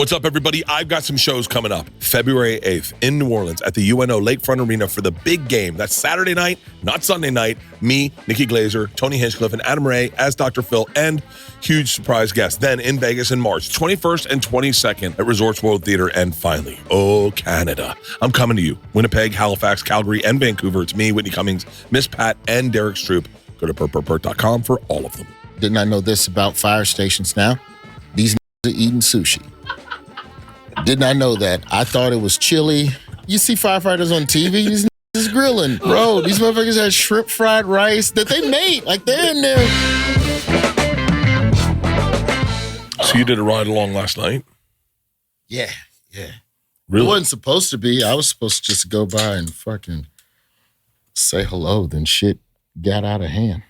What's up, everybody? I've got some shows coming up. February 8th in New Orleans at the UNO Lakefront Arena for the big game. That's Saturday night, not Sunday night. Me, Nikki Glazer, Tony Hinchcliffe, and Adam Ray as Dr. Phil, and huge surprise guests. Then in Vegas in March, 21st and 22nd at Resorts World Theater. And finally, Canada. I'm coming to you. Winnipeg, Halifax, Calgary, and Vancouver. It's me, Whitney Cummings, Miss Pat, and Derek Stroop. Go to BertBertBert.com for all of them. Didn't I know this about fire stations now? These are eating sushi. Didn't I know that? I thought it was chili. You see firefighters on TV, these is grilling. Bro, these motherfuckers had shrimp fried rice that they made. Like, they're in there. So you did a ride along last night? Yeah. Really? It wasn't supposed to be. I was supposed to just go by and fucking say hello. Then shit got out of hand.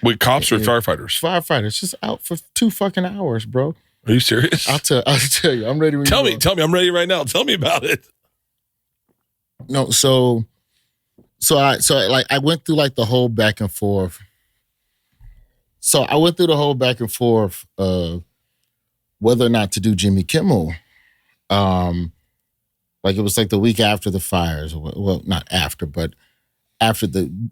With cops or firefighters? Firefighters just out for 2 fucking hours, bro. Are you serious? I'll tell you. I'm ready. Tell me. I'm ready right now. Tell me about it. No, so I went through like the whole back and forth. So I went through the whole back and forth of whether or not to do Jimmy Kimmel. Like it was like the week after the fires. Well, not after, but after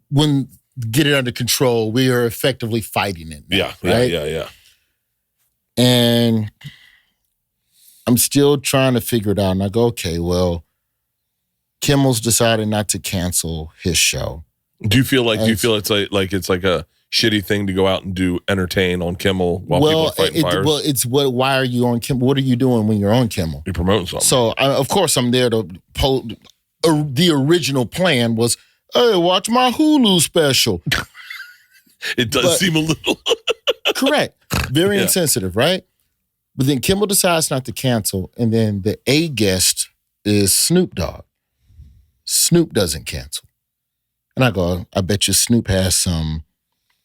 when get it under control, we are effectively fighting it now, right? Yeah. And I'm still trying to figure it out. And I go, okay, well, Kimmel's decided not to cancel his show. Do you feel it's like a shitty thing to go out and do entertain on Kimmel while people are fighting fires? Well, it's why are you on Kimmel? What are you doing when you're on Kimmel? You're promoting something. So, of course, I'm there to the original plan was, hey, watch my Hulu special. It does seem a little... Correct. Very insensitive, right? But then Kimmel decides not to cancel, and then the A guest is Snoop Dogg. Snoop doesn't cancel. And I go, I bet you Snoop has some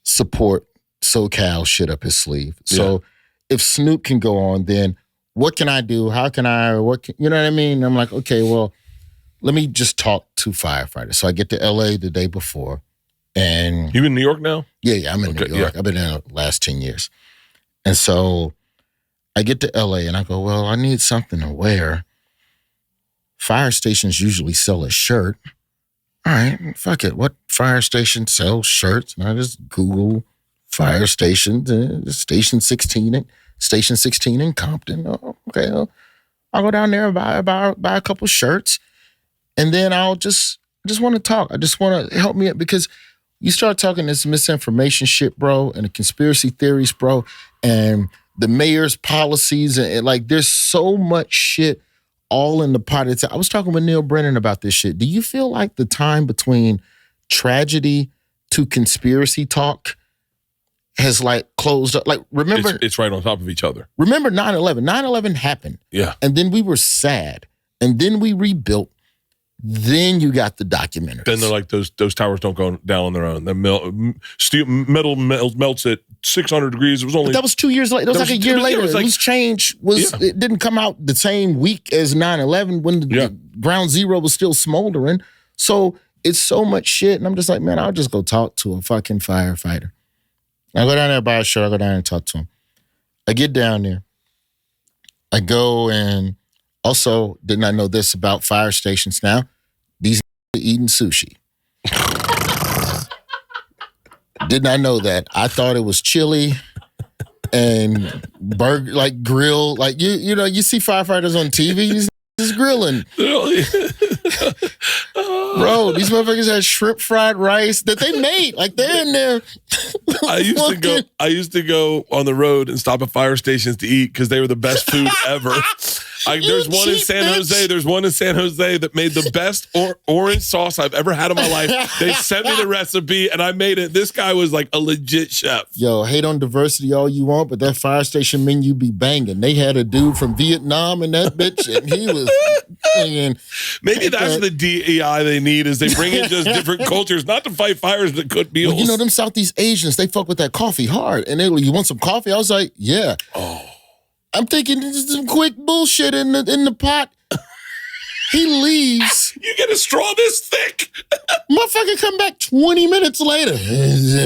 support SoCal shit up his sleeve. So if Snoop can go on, then what can I do? How can I, you know what I mean? And I'm like, okay, well, let me just talk to firefighters. So I get to LA the day before. And you in New York now? Yeah, I'm in New York. I've been there the last 10 years. And so I get to LA and I go, well, I need something to wear. Fire stations usually sell a shirt. All right, fuck it. What fire station sells shirts? And I just Google fire stations, Station 16 in Compton. Oh, okay, well, I'll go down there and buy a couple shirts. And then I just want to talk. I just want to help me up because you start talking this misinformation shit, bro, and the conspiracy theories, bro, and the mayor's policies, and like there's so much shit all in the pot. I was talking with Neil Brennan about this shit. Do you feel like the time between tragedy to conspiracy talk has like closed up? Like, remember... It's right on top of each other. Remember 9/11? 9/11 happened. Yeah. And then we were sad. And then we rebuilt. Then you got the documentaries. Then they're like, those towers don't go down on their own. The metal melts at 600 degrees. It was only... But that was 2 years later. That was like a year later. Loose change it didn't come out the same week as 9/11 when the ground zero was still smoldering. So it's so much shit. And I'm just like, man, I'll just go talk to a fucking firefighter. I go down there, buy a shirt. I go down there and talk to him. I get down there. I go and... Also, didn't I know this about fire stations now? These are eating sushi. Didn't I know that? I thought it was chili and burger, like grill. Like, you know, you see firefighters on TV, these is grilling. Bro, these motherfuckers had shrimp fried rice that they made. Like, they're in there. I used to go on the road and stop at fire stations to eat because they were the best food ever. There's one in San Jose. There's one in San Jose that made the best orange sauce I've ever had in my life. They sent me the recipe and I made it. This guy was like a legit chef. Yo, hate on diversity all you want, but that fire station menu be banging. They had a dude from Vietnam in that bitch, and he was singing. Maybe that's the DEI they need, is they bring in just different cultures, not to fight fires, but cook meals. Well, you know, them Southeast Asians, they fuck with that coffee hard. And they were, you want some coffee? I was like, yeah. Oh. I'm thinking this is some quick bullshit in the pot. He leaves. You get a straw this thick. Motherfucker come back 20 minutes later.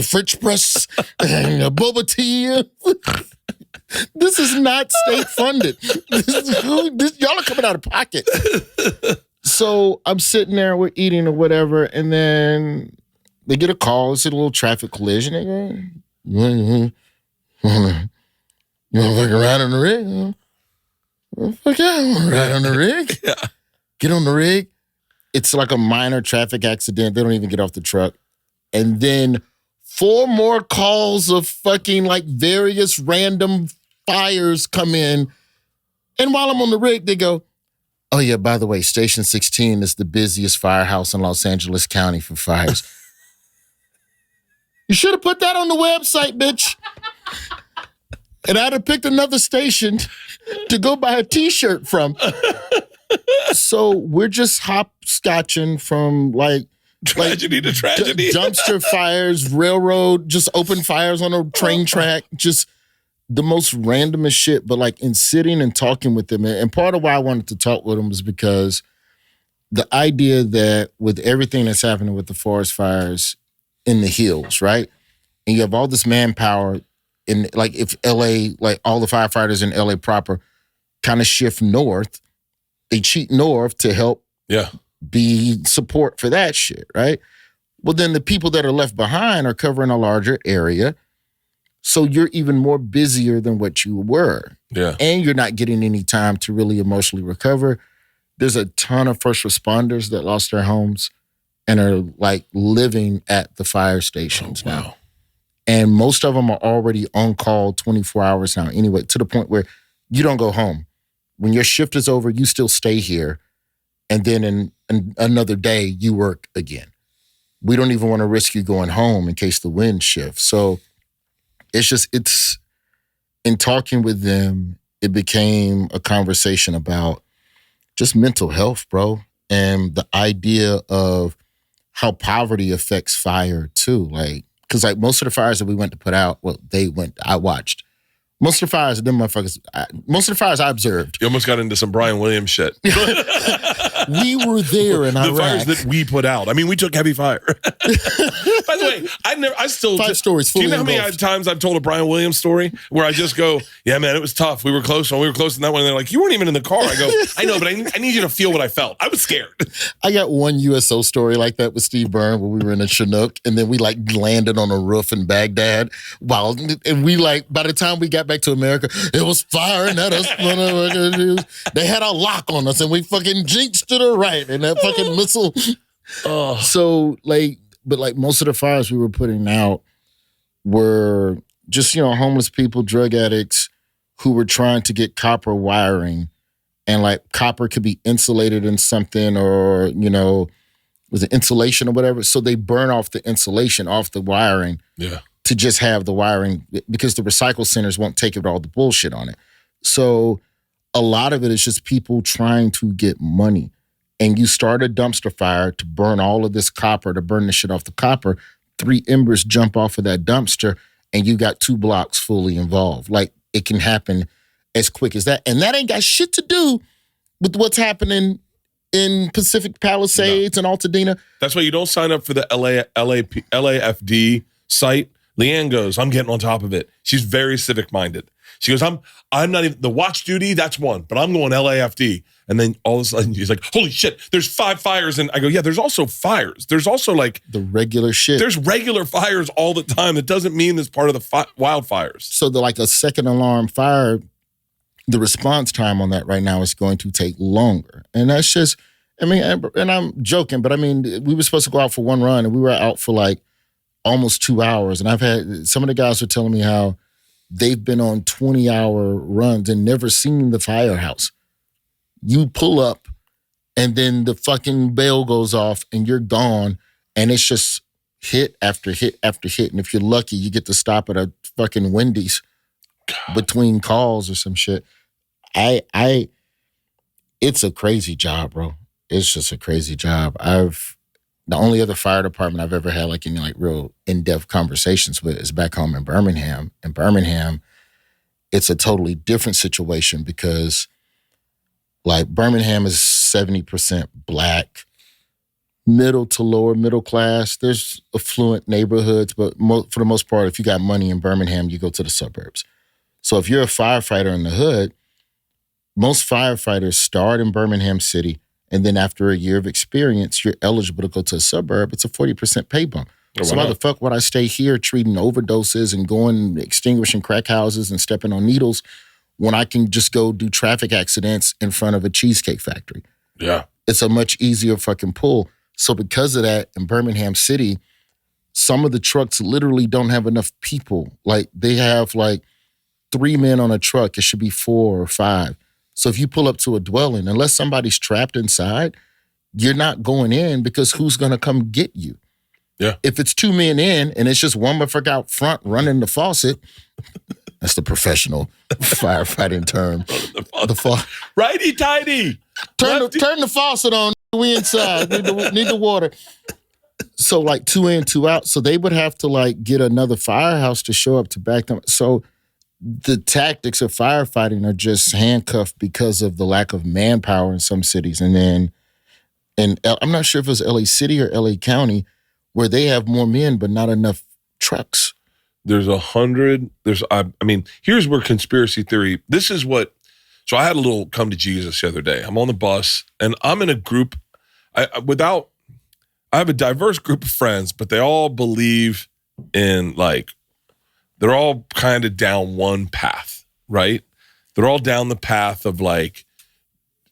French press, boba tea. This is not state funded. Y'all are coming out of pocket. So I'm sitting there, we're eating or whatever, and then they get a call. It's a little traffic collision. They go, you want to fucking ride on the rig? Well, fuck yeah, I want to ride on the rig. Yeah. Get on the rig. It's like a minor traffic accident. They don't even get off the truck. And then 4 more calls of fucking like various random fires come in. And while I'm on the rig, they go, oh yeah, by the way, Station 16 is the busiest firehouse in Los Angeles County for fires. You should have put that on the website, bitch. And I'd have picked another station to go buy a t-shirt from. So we're just hopscotching from like tragedy to tragedy. Dumpster fires, railroad, just open fires on a train track, just the most randomest shit. But like in sitting and talking with them, and part of why I wanted to talk with them was because the idea that with everything that's happening with the forest fires in the hills, right? And you have all this manpower in, like, if LA, like all the firefighters in LA proper kind of shift north, they cheat north to help be support for that shit, right? Well, then the people that are left behind are covering a larger area. So you're even more busier than what you were. Yeah. And you're not getting any time to really emotionally recover. There's a ton of first responders that lost their homes and are like living at the fire stations now. And most of them are already on call 24 hours now anyway, to the point where you don't go home. When your shift is over, you still stay here. And then in another day, you work again. We don't even want to risk you going home in case the wind shifts. So it's in talking with them, it became a conversation about just mental health, bro. And the idea of how poverty affects fire too. Like, because like most of the fires that we went to put out, I watched. Most of the fires, most of the fires I observed. You almost got into some Brian Williams shit. We were there in Iraq. The fires that we put out. I mean, we took heavy fire. By the way, I still 5 stories. Do you know how many times I've told a Brian Williams story where I just go, yeah, man, it was tough. We were close in that one. And they're like, you weren't even in the car. I go, I know, but I need you to feel what I felt. I was scared. I got one USO story like that with Steve Byrne where we were in a Chinook and then we like landed on a roof in Baghdad. And we like, by the time we got back to America, it was firing at us. They had a lock on us and we fucking jinxed to the right and that fucking missile. So like, but like most of the fires we were putting out were just, homeless people, drug addicts who were trying to get copper wiring, and like copper could be insulated in something or, was it insulation or whatever. So they burn off the insulation off the wiring to just have the wiring because the recycle centers won't take it all the bullshit on it. So a lot of it is just people trying to get money. And you start a dumpster fire to burn all of this copper, to burn the shit off the copper, 3 embers jump off of that dumpster, and you got 2 blocks fully involved. Like, it can happen as quick as that. And that ain't got shit to do with what's happening in Pacific Palisades and Altadena. That's why you don't sign up for the LAFD site. Leanne goes, I'm getting on top of it. She's very civic-minded. She goes, I'm not even, the watch duty, that's one, but I'm going LAFD. And then all of a sudden she's like, holy shit, there's 5 fires. And I go, yeah, there's also fires. There's also like the regular shit. There's regular fires all the time. That doesn't mean it's part of the wildfires. So like a second alarm fire, the response time on that right now is going to take longer. And that's just, and I'm joking, but we were supposed to go out for one run and we were out for like almost 2 hours. And I've had, some of the guys were telling me how they've been on 20-hour runs and never seen the firehouse. You pull up and then the fucking bell goes off and you're gone and it's just hit after hit after hit. And if you're lucky, you get to stop at a fucking Wendy's between calls or some shit. It's a crazy job, bro. It's just a crazy job. The only other fire department I've ever had like any like real in-depth conversations with is back home in Birmingham. In Birmingham, it's a totally different situation because like Birmingham is 70% Black, middle to lower middle class. There's affluent neighborhoods, but for the most part, if you got money in Birmingham, you go to the suburbs. So if you're a firefighter in the hood, most firefighters start in Birmingham City, and then after a year of experience, you're eligible to go to a suburb. It's a 40% pay bump. So why the fuck would I stay here treating overdoses and going extinguishing crack houses and stepping on needles when I can just go do traffic accidents in front of a cheesecake factory? Yeah. It's a much easier fucking pull. So because of that, in Birmingham City, some of the trucks literally don't have enough people. Like they have like 3 men on a truck. It should be 4 or 5. So if you pull up to a dwelling, unless somebody's trapped inside, you're not going in because who's going to come get you? Yeah. If it's 2 men in and it's just one motherfucker out front running the faucet, that's the professional firefighting term. The Righty-tighty. Turn the faucet on. We inside. Need the water. So like 2 in, 2 out. So they would have to like get another firehouse to show up to back them. So the tactics of firefighting are just handcuffed because of the lack of manpower in some cities. And then, I'm not sure if it was LA City or LA County, where they have more men but not enough trucks. There's 100. I mean, here's where conspiracy theory. This is what. So I had a little come to Jesus the other day. I'm on the bus and I'm in a group. I have a diverse group of friends, but they all believe in like. They're all kind of down one path, right? They're all down the path of like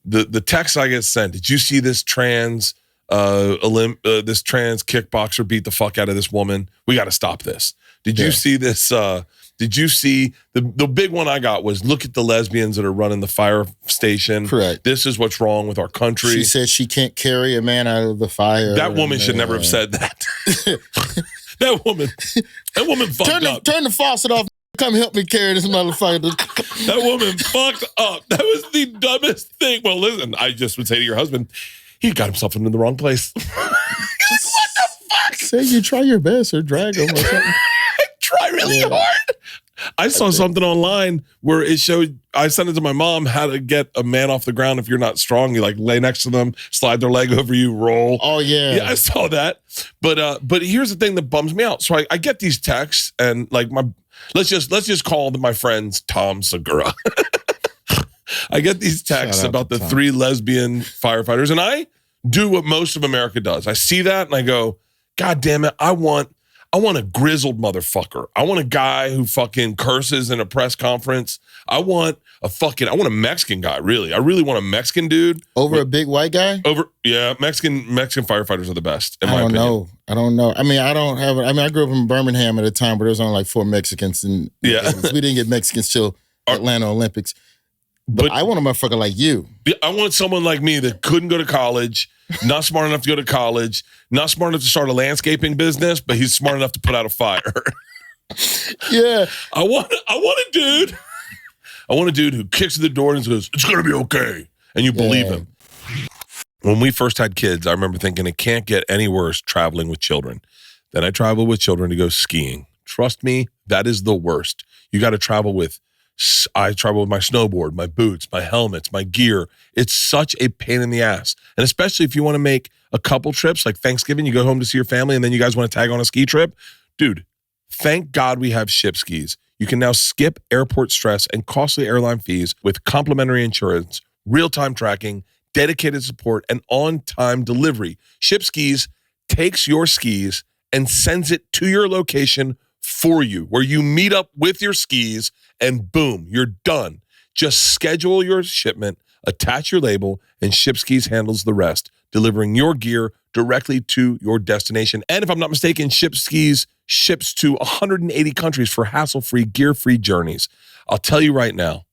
the text I get sent. Did you see this trans kickboxer beat the fuck out of this woman? We got to stop this. Did you see this? Did you see the big one I got was look at the lesbians that are running the fire station. Correct. This is what's wrong with our country. She said she can't carry a man out of the fire. That woman should never have said that. That woman fucked up. Turn the faucet off. Come help me carry this motherfucker. That woman fucked up. That was the dumbest thing. Well, listen, I just would say to your husband, he got himself in the wrong place. What the fuck? Say you try your best or drag him or something. Try really hard. I saw something online where it showed, I sent it to my mom, how to get a man off the ground if you're not strong. You like lay next to them, slide their leg over you, roll. Oh, yeah. Yeah, I saw that. But here's the thing that bums me out. So I get these texts and like let's just call my friends Tom Segura. I get these texts about the 3 lesbian firefighters, and I do what most of America does. I see that and I go, God damn it, I want a grizzled motherfucker. I want a guy who fucking curses in a press conference. I want a Mexican guy, really. I really want a Mexican dude. Over a big white guy? Mexican firefighters are the best, in my opinion. I don't know. I mean, I grew up in Birmingham at a time where there was only like 4 Mexicans. And we didn't get Mexicans till Atlanta Olympics. But I want a motherfucker like you. I want someone like me that couldn't go to college, not smart enough to go to college, not smart enough to start a landscaping business, but he's smart enough to put out a fire. Yeah. I want a dude. I want a dude who kicks the door and says, it's going to be okay. And you believe him. When we first had kids, I remember thinking it can't get any worse traveling with children. Then I traveled with children to go skiing. Trust me, that is the worst. You got to travel with I travel with my snowboard, my boots, my helmets, my gear. It's such a pain in the ass. And especially if you want to make a couple trips, like Thanksgiving, you go home to see your family and then you guys want to tag on a ski trip. Dude, thank God we have Ship Skis. You can now skip airport stress and costly airline fees with complimentary insurance, real-time tracking, dedicated support, and on-time delivery. Ship Skis takes your skis and sends it to your location for you, where you meet up with your skis and boom, you're done. Just schedule your shipment, attach your label, and Ship Skis handles the rest, delivering your gear directly to your destination. And if I'm not mistaken, Ship Skis ships to 180 countries for hassle-free, gear-free journeys. I'll tell you right now,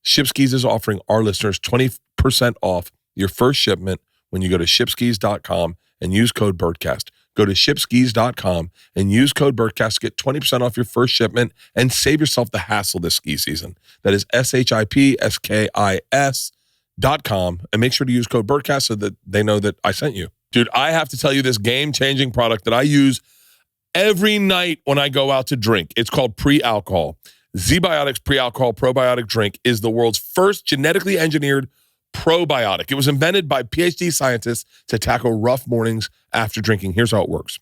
Ship Skis is offering our listeners 20% off your first shipment when you go to shipskis.com and use code Bertcast. Go to shipskis.com and use code Bertcast to get 20% off your first shipment and save yourself the hassle this ski season. That is shipskis.com, and make sure to use code Bertcast so that they know that I sent you. Dude, I have to tell you this game-changing product that I use every night when I go out to drink. It's called Pre-Alcohol. ZBiotics Pre-Alcohol Probiotic Drink is the world's first genetically engineered probiotic. It was invented by PhD scientists to tackle rough mornings after drinking. Here's how it works.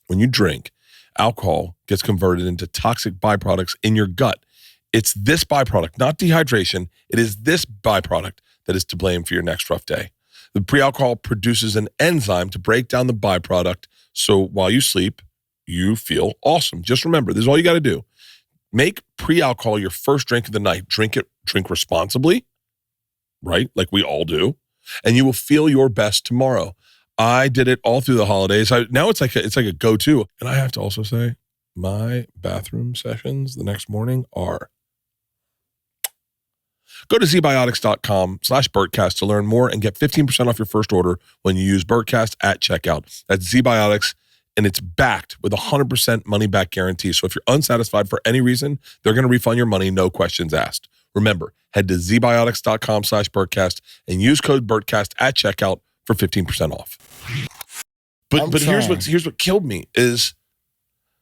When you drink, alcohol gets converted into toxic byproducts in your gut. It's this byproduct, not dehydration. It is this byproduct that is to blame for your next rough day. The pre-alcohol produces an enzyme to break down the byproduct, so while you sleep, you feel awesome. Just remember, this is all you got to do. Make pre-alcohol your first drink of the night. Drink responsibly, right? Like we all do. And you will feel your best tomorrow. I did it all through the holidays. Now it's like a go-to. And I have to also say, my bathroom sessions the next morning are... Go to zbiotics.com/Bertcast to learn more and get 15% off your first order when you use Bertcast at checkout. That's ZBiotics, and it's backed with a 100% money-back guarantee. So if you're unsatisfied for any reason, they're going to refund your money, no questions asked. Remember, head to zbiotics.com/Bertcast and use code Bertcast at checkout for 15% off. But here's what killed me is,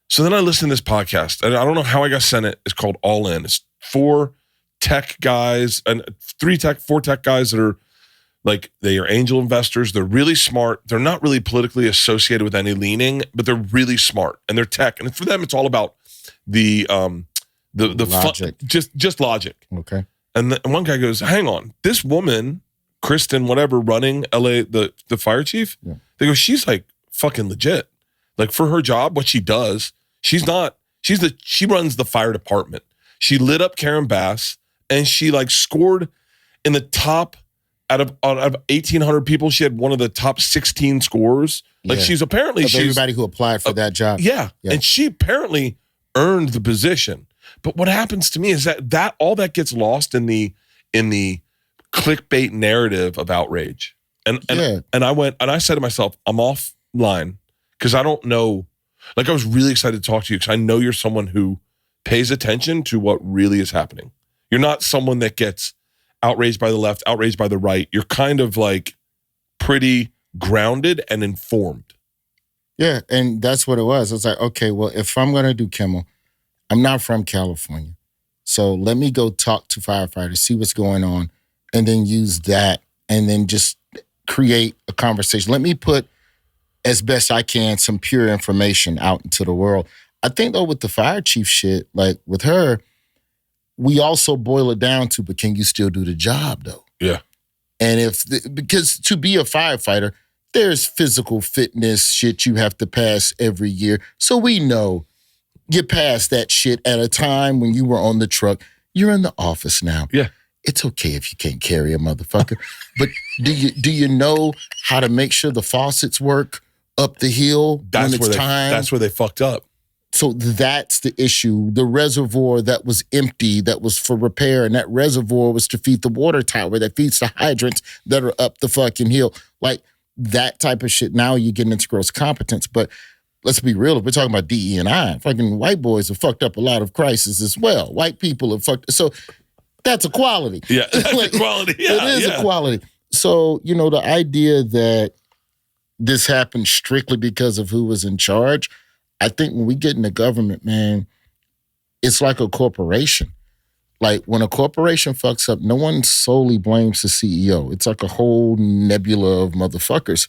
so then I listened to this podcast, and I don't know how I got sent it. It's called All In. It's 4 tech guys and 4 tech guys that are like, they are angel investors. They're really smart. They're not really politically associated with any leaning, but they're really smart and they're tech. And for them, it's all about the logic, just logic. Okay. And one guy goes, hang on, this woman, Kristen, whatever, running LA, the fire chief, yeah. They go, she's like fucking legit. Like for her job, what she does, she runs the fire department. She lit up Karen Bass. And she like scored in the top out of 1,800 people. She had one of the top 16 scores. Like she's everybody who applied for that job. Yeah. And she apparently earned the position. But what happens to me is that all that gets lost in the clickbait narrative of outrage. And I said to myself, I'm offline because I don't know. Like I was really excited to talk to you because I know you're someone who pays attention to what really is happening. You're not someone that gets outraged by the left, outraged by the right. You're kind of like pretty grounded and informed. Yeah, and that's what it was. I was like, okay, well, if I'm going to do Kimmel, I'm not from California. So let me go talk to firefighters, see what's going on, and then use that and then just create a conversation. Let me put, as best I can, some pure information out into the world. I think, though, with the fire chief shit, like with her, we also boil it down to, but can you still do the job, though? Yeah. And because to be a firefighter, there's physical fitness shit you have to pass every year. So we know you passed that shit at a time when you were on the truck. You're in the office now. Yeah. It's okay if you can't carry a motherfucker. But do you know how to make sure the faucets work up the hill when it's time? That's where they fucked up. So that's the issue. The reservoir that was empty, that was for repair, and that reservoir was to feed the water tower that feeds the hydrants that are up the fucking hill. Like that type of shit. Now you're getting into gross competence. But let's be real. If we're talking about DE&I, fucking white boys have fucked up a lot of crises as well. White people have fucked. So that's equality. Yeah, that's equality. Yeah, it is equality. So, the idea that this happened strictly because of who was in charge, I think when we get in the government, man, it's like a corporation. Like when a corporation fucks up, no one solely blames the CEO. It's like a whole nebula of motherfuckers.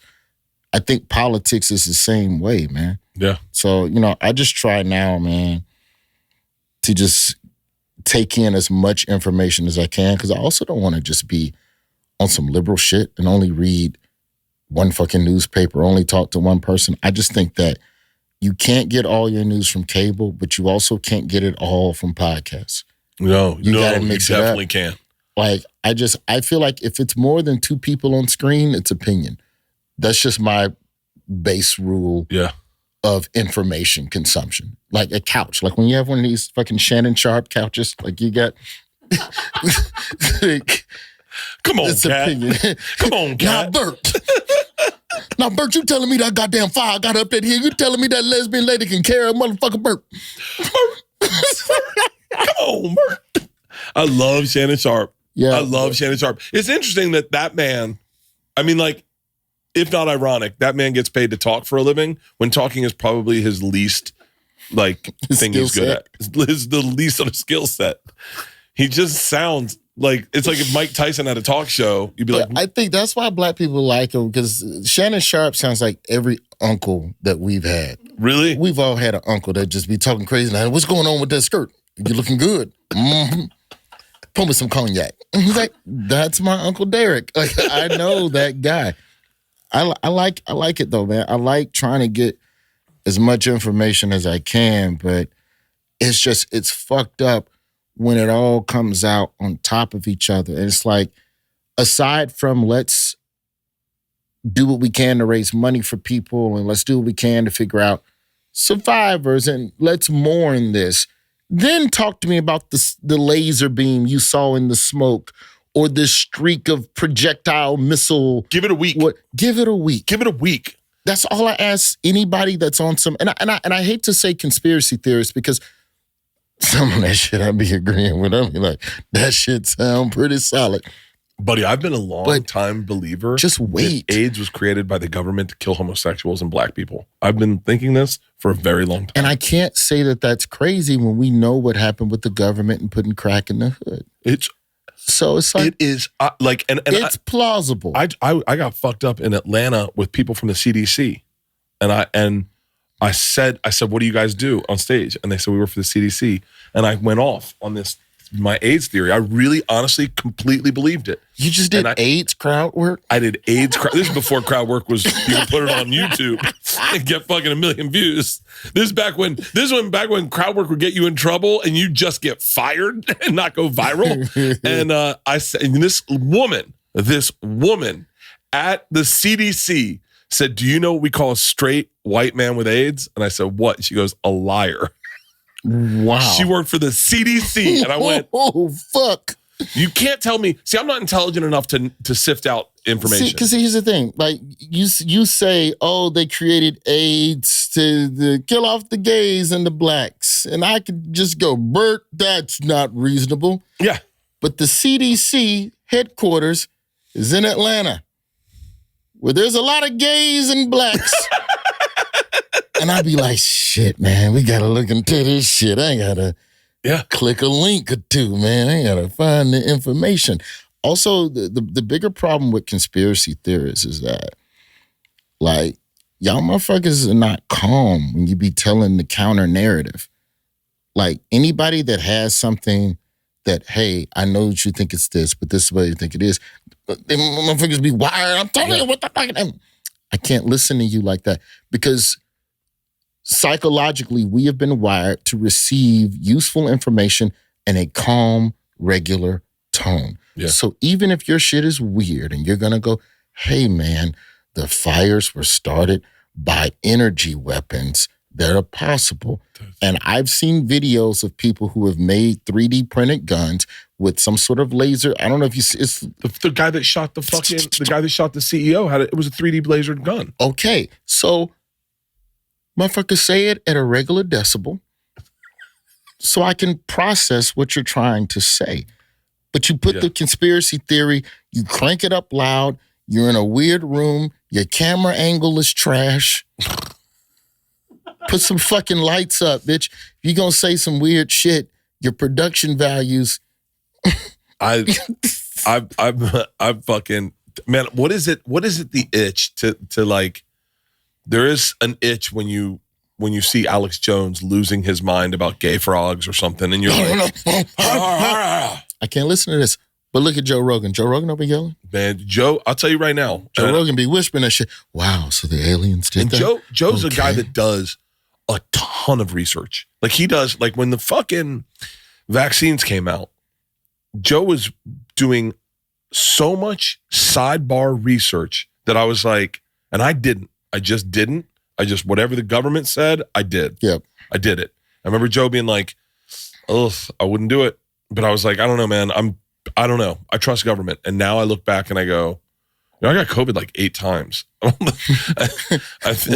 I think politics is the same way, man. Yeah. So, I just try now, man, to just take in as much information as I can because I also don't want to just be on some liberal shit and only read one fucking newspaper, only talk to one person. I just think that you can't get all your news from cable, but you also can't get it all from podcasts. No, you definitely can't. Like, I feel like if it's more than 2 people on screen, it's opinion. That's just my base rule of information consumption. Like a couch. Like when you have one of these fucking Shannon Sharp couches, like you got... Come on, Cat. Opinion. Come on, Cat. Now, Bert, you telling me that goddamn fire got up that hill? You telling me that lesbian lady can carry a motherfucking Bert? Come on, Bert. I love Shannon Sharp. Yeah. I love Shannon Sharp. It's interesting that man, I mean, like, if not ironic, that man gets paid to talk for a living when talking is probably his least, like, thing he's good at. It's the least of a skill set. He just sounds like, it's like if Mike Tyson had a talk show, you'd be like... I think that's why black people like him, because Shannon Sharp sounds like every uncle that we've had. Really? We've all had an uncle that just be talking crazy. Now, what's going on with that skirt? You're looking good. Mm-hmm. Pour me some cognac. He's like, that's my Uncle Derek. Like, I know that guy. I like it though, man. I like trying to get as much information as I can, but it's fucked up when it all comes out on top of each other. And it's like, aside from let's do what we can to raise money for people and let's do what we can to figure out survivors and let's mourn this. Then talk to me about the laser beam you saw in the smoke or this streak of projectile missile. Give it a week. Give it a week. Give it a week. That's all I ask anybody that's on some, and I hate to say conspiracy theorists because some of that shit I be agreeing with. I be like, that shit sound pretty solid. Buddy, I've been a long time believer. Just wait. That AIDS was created by the government to kill homosexuals and black people. I've been thinking this for a very long time. And I can't say that that's crazy when we know what happened with the government and putting crack in the hood. It's like it is like and it's plausible. I got fucked up in Atlanta with people from the CDC, and I said, what do you guys do on stage? And they said we work for the CDC, and I went off on my AIDS theory. I really, honestly, completely believed it. You just did AIDS crowd work? I did AIDS crowd. This is before crowd work was, you could put it on YouTube and get fucking 1 million views. This is back when crowd work would get you in trouble and you just get fired and not go viral. And I said, and this woman at the CDC said, do you know what we call a straight white man with AIDS? And I said, what? She goes, a liar. Wow. She worked for the CDC. And I went, oh, fuck. You can't tell me. See, I'm not intelligent enough to sift out information. Because here's the thing. Like, you say, oh, they created AIDS to kill off the gays and the blacks. And I could just go, Bert, that's not reasonable. Yeah. But the CDC headquarters is in Atlanta, where there's a lot of gays and blacks. And I'd be like, shit, man, we got to look into this shit. I got to click a link or two, man. I got to find the information. Also, the bigger problem with conspiracy theories is that, like, y'all motherfuckers are not calm when you be telling the counter narrative. Like, anybody that has something that, hey, I know that you think it's this, but this is what you think it is, they motherfuckers be wired. I'm telling you what the fuck. I can't listen to you like that because psychologically, we have been wired to receive useful information in a calm, regular tone. Yeah. So even if your shit is weird and you're going to go, hey, man, the fires were started by energy weapons that are possible. And I've seen videos of people who have made 3D printed guns with some sort of laser. I don't know if you see. It's the guy that shot the guy that shot the CEO it was a 3D lasered gun. Okay. So motherfuckers say it at a regular decibel so I can process what you're trying to say. But you put the conspiracy theory, you crank it up loud, you're in a weird room, your camera angle is trash. Put some fucking lights up, bitch. If you're going to say some weird shit, your production values. I fucking, man, what is it the itch to like, there is an itch when you see Alex Jones losing his mind about gay frogs or something, and you're like, I can't listen to this. But look at Joe Rogan. Joe Rogan don't be yelling. Man, Joe, I'll tell you right now. Joe Rogan be whispering that shit. Wow, so the aliens did that? Joe's a guy that does a ton of research. Like he does, like when the fucking vaccines came out, Joe was doing so much sidebar research that I was like, and I just didn't. Whatever the government said, I did. Yep. I did it. I remember Joe being like, ugh, I wouldn't do it. But I was like, I don't know, man. I don't know. I trust government. And now I look back and I go, I got COVID like 8 times. What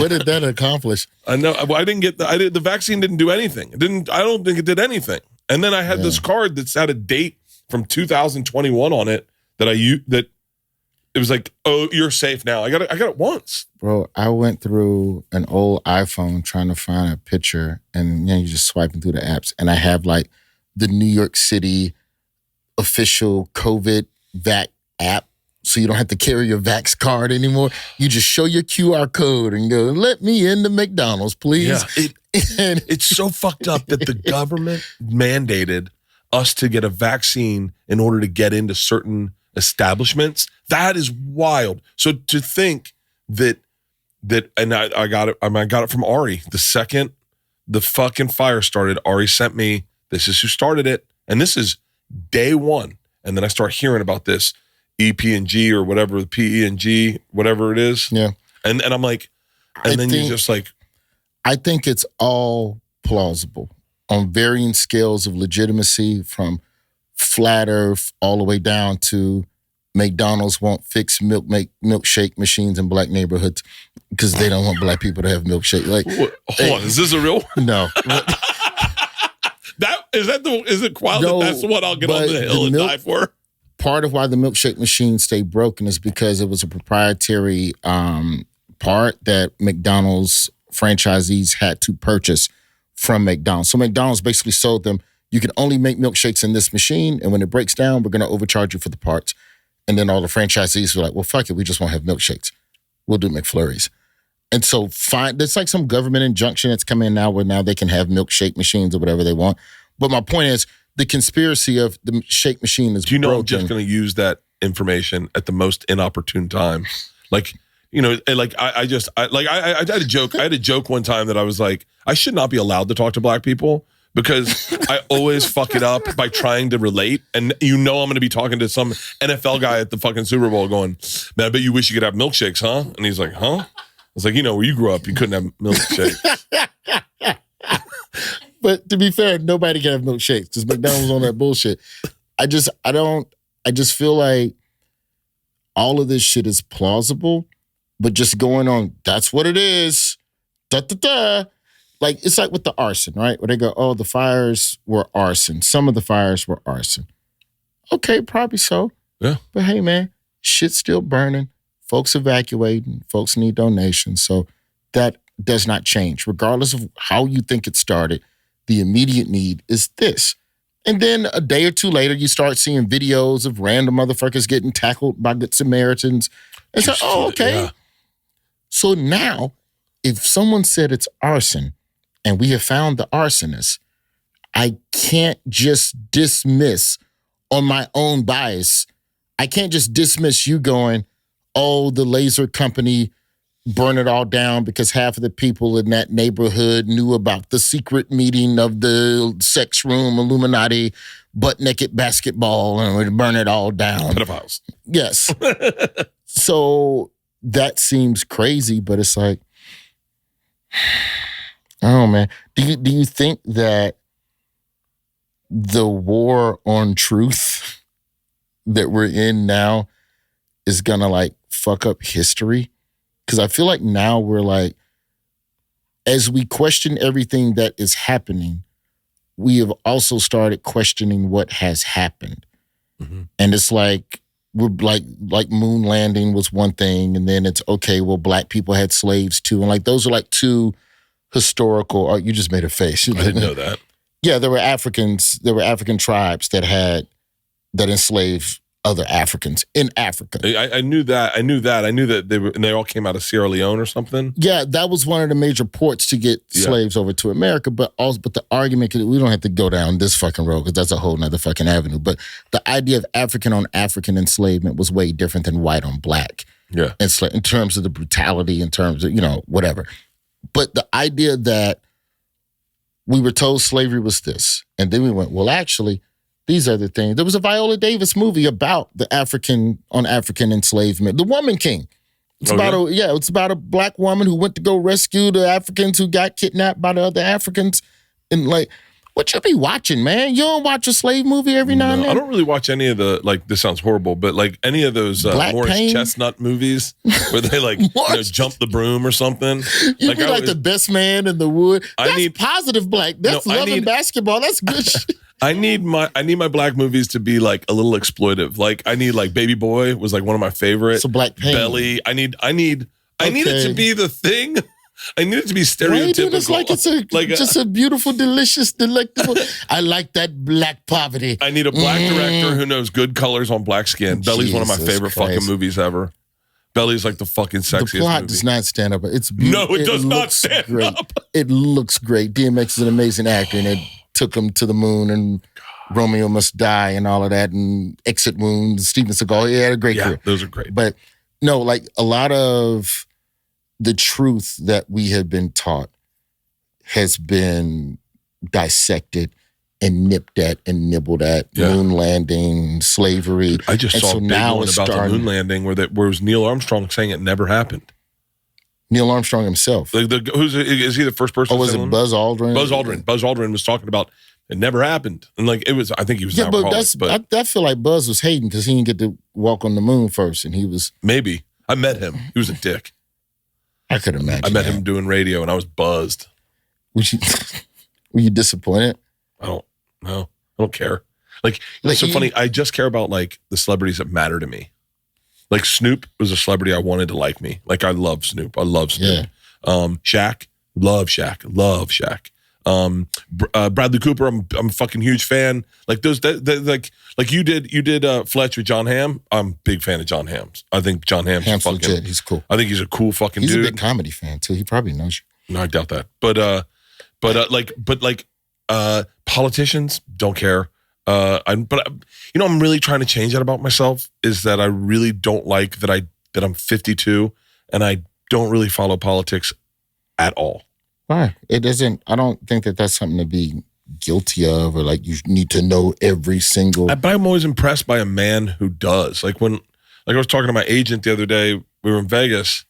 did that accomplish? I know. I didn't get the vaccine didn't do anything. I don't think it did anything. And then I had this card that's had a date from 2021 on it that it was like, oh, you're safe now. I got it once. Bro, I went through an old iPhone trying to find a picture, and you're just swiping through the apps, and I have like the New York City official COVID vac app. So so you don't have to carry your Vax card anymore. You just show your QR code and go, let me into McDonald's, please. Yeah, it's so fucked up that the government mandated us to get a vaccine in order to get into certain establishments. That is wild. So to think that and I got it from Ari. The second the fucking fire started, Ari sent me, this is who started it. And this is day one. And then I start hearing about this EP&G or whatever, PE&G, whatever it is. Yeah. And I'm like, and then you're just like. I think it's all plausible on varying scales of legitimacy, from flat earth all the way down to McDonald's won't fix milkshake machines in black neighborhoods because they don't want black people to have milkshake. Like, hold on, is this a real one? No. Is it wild that that's what I'll get on the hill and die for? Part of why the milkshake machine stayed broken is because it was a proprietary part that McDonald's franchisees had to purchase from McDonald's. So McDonald's basically sold them, you can only make milkshakes in this machine, and when it breaks down, we're going to overcharge you for the parts. And then all the franchisees were like, well, fuck it, we just won't have milkshakes. We'll do McFlurries. And so there's like some government injunction that's come in now where now they can have milkshake machines or whatever they want. But my point is, the conspiracy of the shake machine is broken. Do you know I'm just going to use that information at the most inopportune time? Like, you know, like I had a joke. I had a joke one time that I was like, I should not be allowed to talk to black people because I always fuck it up by trying to relate. And you know I'm going to be talking to some NFL guy at the fucking Super Bowl going, man, I bet you wish you could have milkshakes, huh? And he's like, huh? I was like, you know, where you grew up, you couldn't have milkshakes. But to be fair, nobody can have milkshakes because McDonald's on that bullshit. I just feel like all of this shit is plausible, but just going on, that's what it is. Da-da-da. Like, it's like with the arson, right? Where they go, oh, the fires were arson. Some of the fires were arson. Okay, probably so. Yeah. But hey, man, shit's still burning. Folks evacuating. Folks need donations. So that does not change. Regardless of how you think it started, the immediate need is this. And then a day or two later, you start seeing videos of random motherfuckers getting tackled by Good Samaritans. And so, oh, okay. Yeah. So now, if someone said it's arson and we have found the arsonist, I can't just dismiss on my own bias. I can't just dismiss you going, oh, the laser company burn it all down because half of the people in that neighborhood knew about the secret meeting of the sex room Illuminati butt-naked basketball and would burn it all down. Pedophiles. Yes. So that seems crazy, but it's like, oh man. Do you think that the war on truth that we're in now is gonna like fuck up history? Because I feel like now we're like, as we question everything that is happening, we have also started questioning what has happened. Mm-hmm. And it's like, we're like moon landing was one thing, and then it's okay, well, black people had slaves too. And like, those are like two historical, you just made a face. I didn't know that. Yeah, there were African tribes that enslaved other Africans in Africa. I knew that. I knew that they all came out of Sierra Leone or something. Yeah, that was one of the major ports to get slaves over to America. But the argument, we don't have to go down this fucking road because that's a whole nother fucking avenue. But the idea of African on African enslavement was way different than white on black. Yeah, in terms of the brutality, in terms of whatever. But the idea that we were told slavery was this, and then we went, well, actually, these are the things. There was a Viola Davis movie about the African enslavement, The Woman King. It's about a black woman who went to go rescue the Africans who got kidnapped by the other Africans. And like, what you be watching, man? You don't watch a slave movie every now and then? I don't really watch any of the, like, this sounds horrible, but like any of those Morris Chestnut movies where they like jump the broom or something. You be like the best man in the wood. That's positive black. That's loving basketball. That's good shit. I need my black movies to be like a little exploitive. Like I need like Baby Boy was like one of my favorites. So Black Pain. Belly. I need it to be the thing I need it to be Why you do stereotypical. this like it's just a beautiful, delicious, delectable. I like that black poverty. I need a black director who knows good colors on black skin. Belly's one of my favorite fucking movies ever. Belly's like the fucking sexiest The plot movie. does not stand up. It's beautiful. No, it does not stand up. It looks great. DMX is an amazing actor, and it took him to the moon, and Romeo Must Die, and all of that, and Exit Wounds, Steven Seagal. He had a great career. Those are great. But no, like a lot of the truth that we have been taught has been dissected and nipped at and nibbled at. Moon landing, slavery. I just saw a big one about the moon landing where it was Neil Armstrong saying it never happened. Neil Armstrong himself. Is he the first person? Oh, was it Buzz Aldrin? Buzz Aldrin. Buzz Aldrin was talking about it never happened. And like it was, I think he was an alcoholic. But I feel like Buzz was hating because he didn't get to walk on the moon first. And he was. Maybe. I met him. He was a dick. I could imagine. I met him doing radio and I was buzzed. Were you disappointed? I don't care. Like it's so funny. I just care about like the celebrities that matter to me. Like Snoop was a celebrity I wanted to like me. Like I love Snoop. I love Snoop. Yeah. Shaq, love Shaq. Love Shaq. Bradley Cooper, I'm a fucking huge fan. Like those, like you did Fletch with John Hamm. I'm a big fan of John Hamm's. I think John Hamm's fucking legit. He's cool. I think he's a cool fucking dude. He's a big comedy fan too. He probably knows you. No, I doubt that. But politicians don't care. I'm really trying to change that about myself. Is that I really don't like that I'm 52 and I don't really follow politics at all. Why? It doesn't. I don't think that that's something to be guilty of, or like you need to know every single. But I'm always impressed by a man who does. Like I was talking to my agent the other day. We were in Vegas.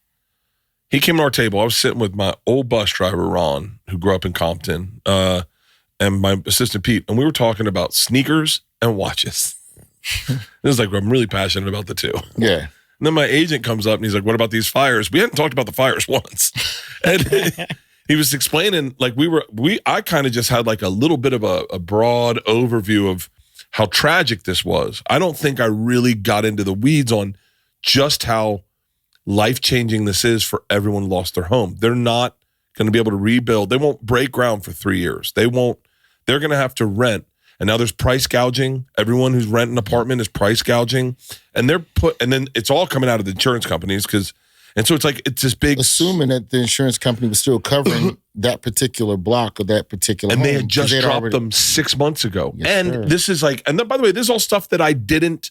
He came to our table. I was sitting with my old bus driver Ron, who grew up in Compton, and my assistant Pete, and we were talking about sneakers and watches. It was like I'm really passionate about the two. Yeah. And then my agent comes up and he's like, "What about these fires?" We hadn't talked about the fires once, and. He was explaining, like I kind of just had like a little bit of a broad overview of how tragic this was. I don't think I really got into the weeds on just how life-changing this is for everyone who lost their home. They're not going to be able to rebuild. They won't break ground for 3 years. They're going to have to rent. And now there's price gouging. Everyone who's renting an apartment is price gouging. And then it's all coming out of the insurance companies and so it's this big... Assuming that the insurance company was still covering that particular block or that particular home. And they had just dropped them 6 months ago. Yes, and sir. This is like... And then, by the way, this is all stuff that I didn't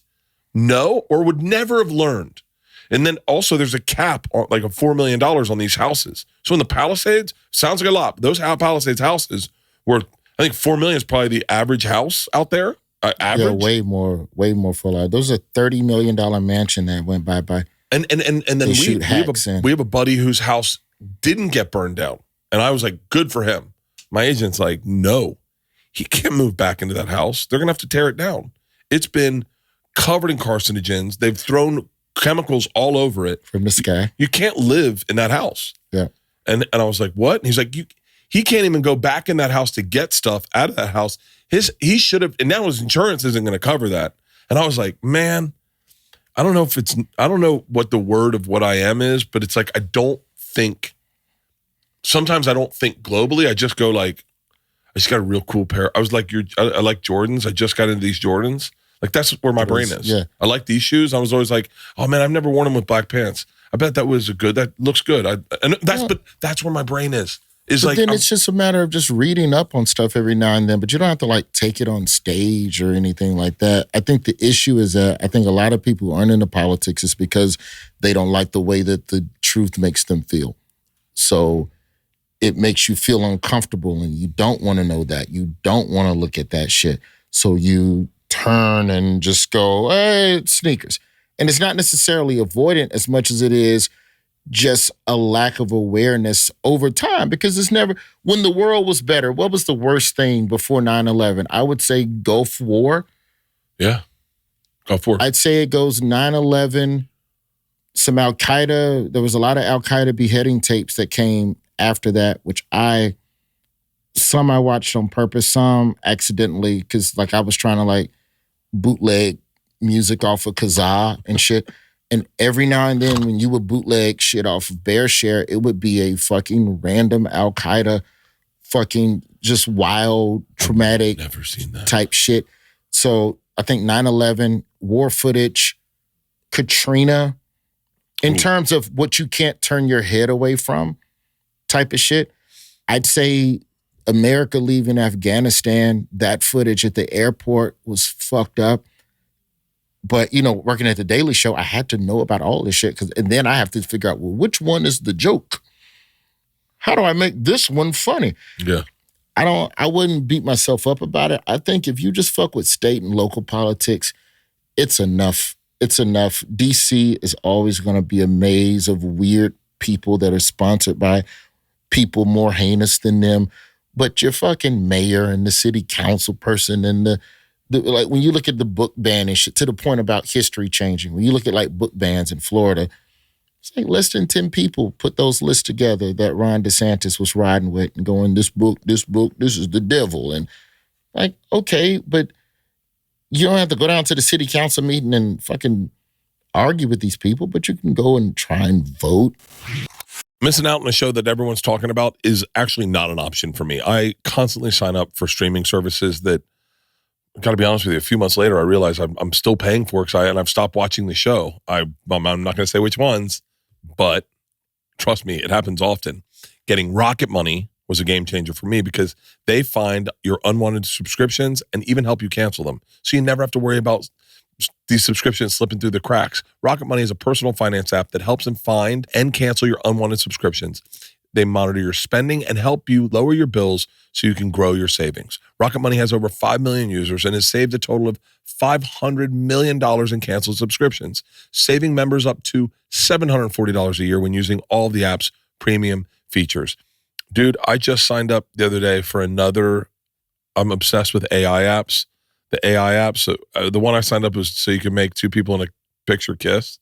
know or would never have learned. And then also there's a cap, on, like a $4 million on these houses. So in the Palisades, sounds like a lot, but those Palisades houses were... I think $4 million is probably the average house out there. Average. Yeah, way more for a lot. Those are $30 million mansion that went by. And then we have a buddy whose house didn't get burned down. And I was like, good for him. My agent's like, no, he can't move back into that house. They're going to have to tear it down. It's been covered in carcinogens. They've thrown chemicals all over it. From the sky. You can't live in that house. Yeah. And I was like, what? And he's like, he can't even go back in that house to get stuff out of that house. He should have, and now his insurance isn't going to cover that. And I was like, man, I don't know what the word of what I am is, but it's like, sometimes I don't think globally. I just go like, I just got a real cool pair. I was like, I like Jordans. I just got into these Jordans. Like that's where my brain is. Yeah. I like these shoes. I was always like, oh man, I've never worn them with black pants. I bet that looks good. But that's where my brain is. It's just a matter of just reading up on stuff every now and then, but you don't have to like take it on stage or anything like that. I think the issue is that I think a lot of people who aren't into politics is because they don't like the way that the truth makes them feel. So it makes you feel uncomfortable and you don't want to know that. You don't want to look at that shit. So you turn and just go, hey, it's sneakers. And it's not necessarily avoidant as much as it is just a lack of awareness over time, because it's never, when the world was better, what was the worst thing before 9/11? I would say Gulf War. Yeah. Gulf War. I'd say it goes 9/11, some Al-Qaeda. There was a lot of Al-Qaeda beheading tapes that came after that, which some I watched on purpose, some accidentally, because like I was trying to like bootleg music off of Kazaa and shit. And every now and then when you would bootleg shit off of BearShare, it would be a fucking random Al-Qaeda fucking just wild, traumatic Never seen that type shit. So I think 9/11, war footage, Katrina, in terms of what you can't turn your head away from type of shit, I'd say America leaving Afghanistan, that footage at the airport was fucked up. But, working at the Daily Show, I had to know about all this shit. And then I have to figure out, well, which one is the joke? How do I make this one funny? Yeah. I wouldn't beat myself up about it. I think if you just fuck with state and local politics, it's enough. It's enough. DC is always going to be a maze of weird people that are sponsored by people more heinous than them. But your fucking mayor and the city council person and the like, when you look at the book ban and shit, to the point about history changing, when you look at like book bans in Florida, it's like less than 10 people put those lists together that Ron DeSantis was riding with and going, this book, this is the devil. And like, okay, but you don't have to go down to the city council meeting and fucking argue with these people, but you can go and try and vote. Missing out on a show that everyone's talking about is actually not an option for me. I constantly sign up for streaming services that, got to be honest with you, a few months later, I realize I'm still paying for it and I've stopped watching the show. I'm not going to say which ones, but trust me, it happens often. Getting Rocket Money was a game changer for me because they find your unwanted subscriptions and even help you cancel them. So you never have to worry about these subscriptions slipping through the cracks. Rocket Money is a personal finance app that helps them find and cancel your unwanted subscriptions. They monitor your spending and help you lower your bills so you can grow your savings. Rocket Money has over 5 million users and has saved a total of $500 million in canceled subscriptions, saving members up to $740 a year when using all of the app's premium features. Dude, I just signed up the other day for another. I'm obsessed with AI apps. The AI apps, the one I signed up was so you can make two people in a picture kiss.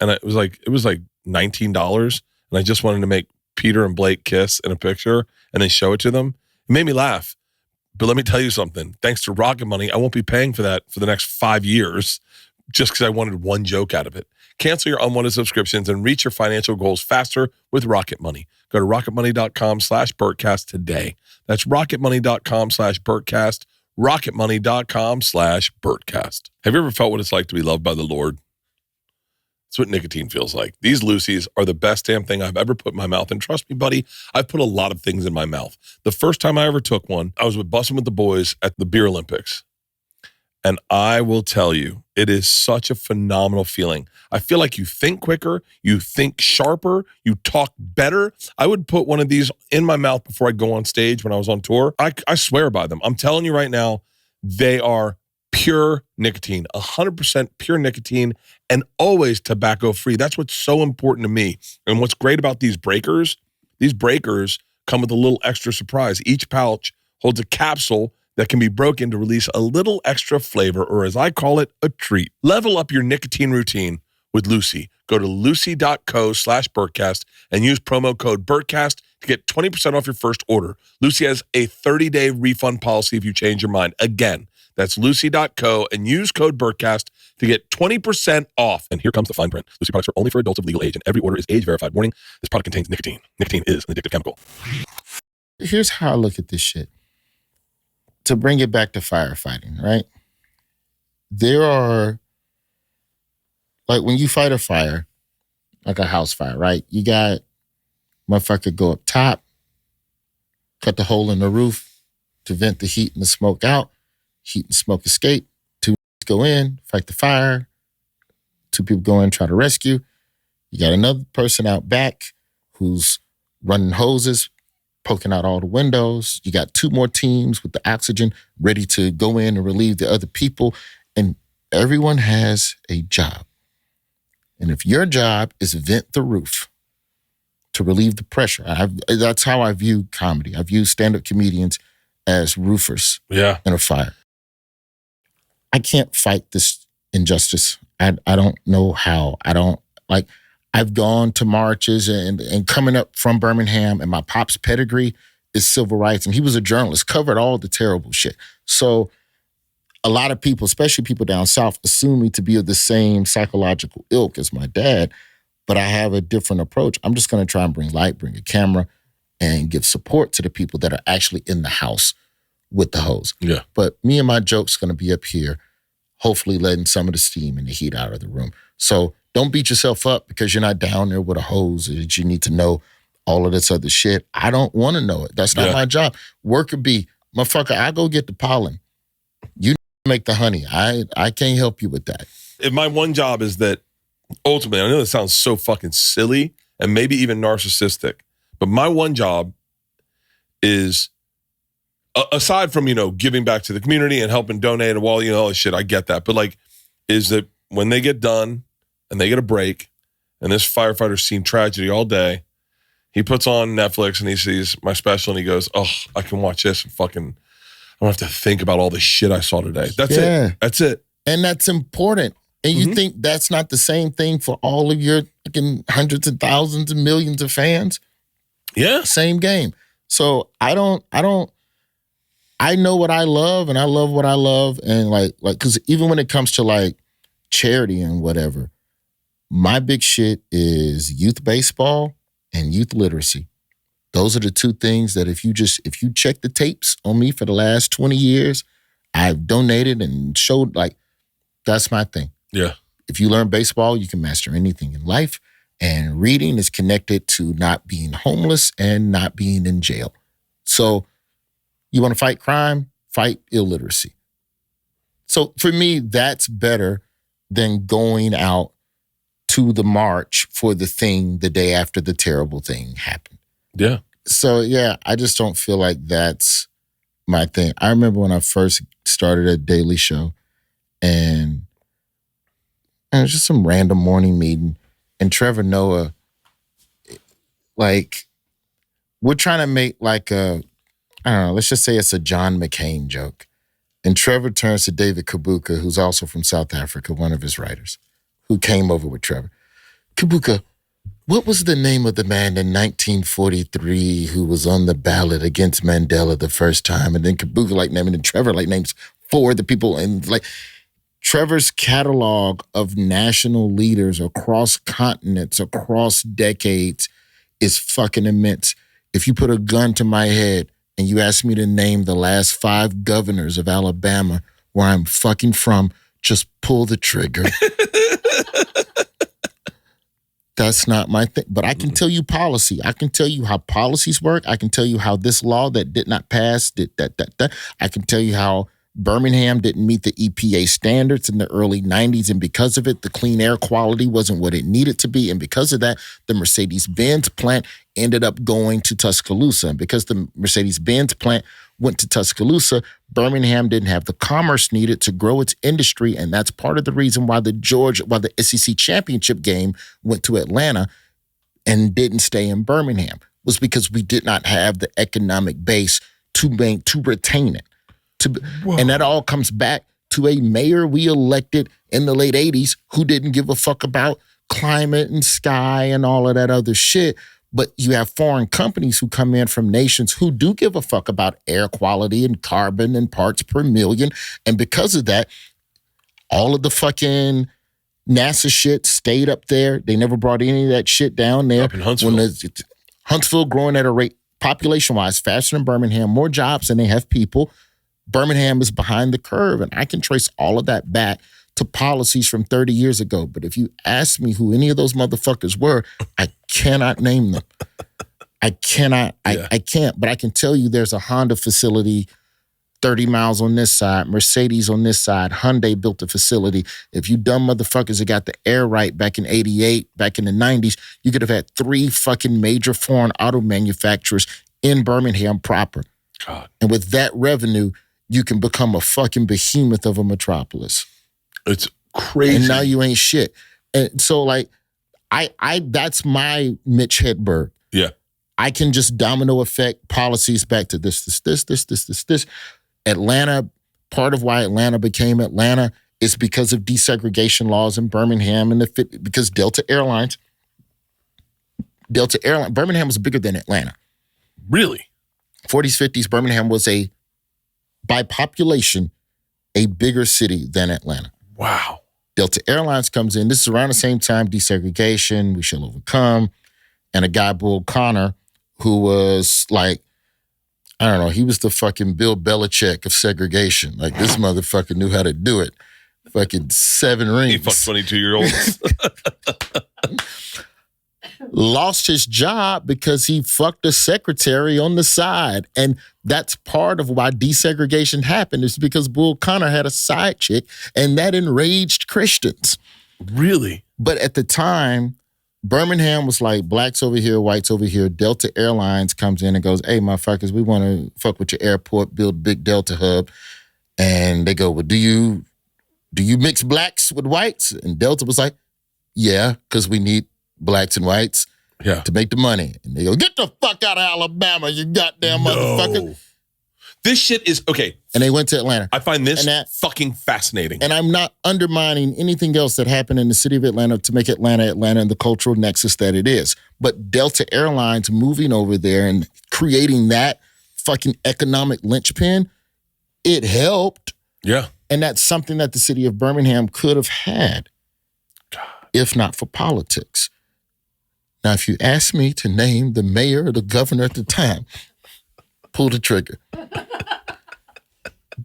And it was like $19. And I just wanted to make Peter and Blake kiss in a picture and then show it to them. It made me laugh. But let me tell you something. Thanks to Rocket Money, I won't be paying for that for the next 5 years just because I wanted one joke out of it. Cancel your unwanted subscriptions and reach your financial goals faster with Rocket Money. Go to rocketmoney.com/Bertcast today. That's rocketmoney.com/Bertcast. rocketmoney.com/Bertcast. Have you ever felt what it's like to be loved by the Lord? That's what nicotine feels like. These Lucy's are the best damn thing I've ever put in my mouth. And trust me, buddy, I've put a lot of things in my mouth. The first time I ever took one, I was busting with the boys at the Beer Olympics. And I will tell you, it is such a phenomenal feeling. I feel like you think quicker, you think sharper, you talk better. I would put one of these in my mouth before I go on stage when I was on tour. I swear by them. I'm telling you right now, they are pure nicotine, 100% pure nicotine, and always tobacco-free. That's what's so important to me. And what's great about these breakers come with a little extra surprise. Each pouch holds a capsule that can be broken to release a little extra flavor, or as I call it, a treat. Level up your nicotine routine with Lucy. Go to lucy.co/Bertcast and use promo code Bertcast to get 20% off your first order. Lucy has a 30-day refund policy if you change your mind. Again, that's lucy.co and use code Bertcast to get 20% off. And here comes the fine print. Lucy products are only for adults of legal age, and every order is age verified. Warning, this product contains nicotine. Nicotine is an addictive chemical. Here's how I look at this shit. To bring it back to firefighting, right? There are, like when you fight a fire, like a house fire, right? You got motherfucker go up top, cut the hole in the roof to vent the heat and the smoke out. Heat and smoke escape. 2 go in, fight the fire. 2 people go in, try to rescue. You got another person out back who's running hoses, poking out all the windows. You got 2 more teams with the oxygen ready to go in and relieve the other people. And everyone has a job. And if your job is vent the roof to relieve the pressure, that's how I view comedy. I view stand-up comedians as roofers in a fire. I can't fight this injustice. I don't know how. I've gone to marches and coming up from Birmingham, and my pop's pedigree is civil rights. And he was a journalist, covered all the terrible shit. So a lot of people, especially people down south, assume me to be of the same psychological ilk as my dad, but I have a different approach. I'm just going to try and bring light, bring a camera, and give support to the people that are actually in the house with the hose. Yeah. But me and my joke's going to be up here, hopefully letting some of the steam and the heat out of the room. So don't beat yourself up because you're not down there with a hose that you need to know all of this other shit. I don't want to know it. That's not my job. Worker B, motherfucker, I go get the pollen. You make the honey. I can't help you with that. If my one job is that, ultimately, I know this sounds so fucking silly and maybe even narcissistic, but my one job is, aside from, giving back to the community and helping donate and all this shit, I get that. But like, is that when they get done and they get a break and this firefighter's seen tragedy all day, he puts on Netflix and he sees my special and he goes, oh, I can watch this and fucking, I don't have to think about all the shit I saw today. That's it. That's it. And that's important. And you think that's not the same thing for all of your fucking hundreds of thousands and millions of fans? Yeah. Same game. So I know what I love and I love what I love. And like, cause even when it comes to like charity and whatever, my big shit is youth baseball and youth literacy. Those are the two things that if you check the tapes on me for the last 20 years, I've donated and showed, like, that's my thing. Yeah. If you learn baseball, you can master anything in life. And reading is connected to not being homeless and not being in jail. So you want to fight crime, fight illiteracy. So for me, that's better than going out to the march for the thing the day after the terrible thing happened. Yeah. So, yeah, I just don't feel like that's my thing. I remember when I first started a daily show and it was just some random morning meeting and Trevor Noah, like, we're trying to make like I don't know, let's just say it's a John McCain joke. And Trevor turns to David Kabuka, who's also from South Africa, one of his writers, who came over with Trevor. Kabuka, what was the name of the man in 1943 who was on the ballot against Mandela the first time? And then Kabuka and Trevor names four of the people. And like Trevor's catalog of national leaders across continents, across decades is fucking immense. If you put a gun to my head and you ask me to name the last 5 governors of Alabama where I'm fucking from, just pull the trigger. That's not my thing. But I can tell you policy. I can tell you how policies work. I can tell you how this law that did not pass did that. I can tell you how Birmingham didn't meet the EPA standards in the early 90s. And because of it, the clean air quality wasn't what it needed to be. And because of that, the Mercedes-Benz plant ended up going to Tuscaloosa. And because the Mercedes-Benz plant went to Tuscaloosa, Birmingham didn't have the commerce needed to grow its industry. And that's part of the reason why the SEC championship game went to Atlanta and didn't stay in Birmingham, was because we did not have the economic base to retain it. And that all comes back to a mayor we elected in the late 80s who didn't give a fuck about climate and sky and all of that other shit. But you have foreign companies who come in from nations who do give a fuck about air quality and carbon and parts per million. And because of that, all of the fucking NASA shit stayed up there. They never brought any of that shit down there. Up in Huntsville. Huntsville growing at a rate, population-wise, faster than Birmingham, more jobs than they have people. Birmingham is behind the curve, and I can trace all of that back to policies from 30 years ago. But if you ask me who any of those motherfuckers were, I cannot name them. I cannot. I can't. But I can tell you there's a Honda facility 30 miles on this side, Mercedes on this side, Hyundai built a facility. If you dumb motherfuckers that got the air right back in 88, back in the 90s, you could have had 3 fucking major foreign auto manufacturers in Birmingham proper. God. And with that revenue, you can become a fucking behemoth of a metropolis. It's crazy. And now you ain't shit. And so like, that's my Mitch Hedberg. Yeah. I can just domino effect policies back to this. Atlanta, part of why Atlanta became Atlanta is because of desegregation laws in Birmingham and because Delta Airlines, Birmingham was bigger than Atlanta. Really? 40s, 50s, Birmingham was by population, a bigger city than Atlanta. Wow. Delta Airlines comes in. This is around the same time, desegregation, we shall overcome. And a guy, Bull Connor, who was like, I don't know, he was the fucking Bill Belichick of segregation. Like, this motherfucker knew how to do it. Fucking 7 rings. He fucked 22-year-olds. Lost his job because he fucked a secretary on the side. And that's part of why desegregation happened, is because Bull Connor had a side chick, and that enraged Christians. Really? But at the time, Birmingham was like, blacks over here, whites over here. Delta Airlines comes in and goes, hey, motherfuckers, we want to fuck with your airport, build a big Delta hub. And they go, well, do you mix blacks with whites? And Delta was like, yeah, because we need blacks and whites to make the money. And they go, get the fuck out of Alabama, you goddamn motherfucker. This shit is, okay. And they went to Atlanta. I find this fucking fascinating. And I'm not undermining anything else that happened in the city of Atlanta to make Atlanta and the cultural nexus that it is. But Delta Airlines moving over there and creating that fucking economic linchpin, it helped. Yeah. And that's something that the city of Birmingham could have had, if not for politics. Now, if you ask me to name the mayor or the governor at the time, pull the trigger.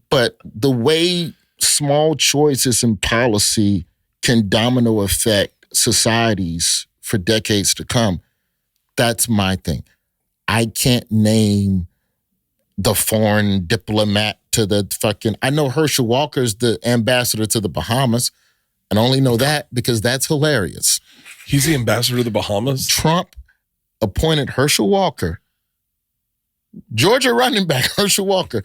But the way small choices in policy can domino affect societies for decades to come, that's my thing. I can't name the foreign diplomat to the fucking... I know Herschel Walker's the ambassador to the Bahamas, and I only know that because that's hilarious. He's the ambassador to the Bahamas? Trump appointed Herschel Walker, Georgia running back Herschel Walker,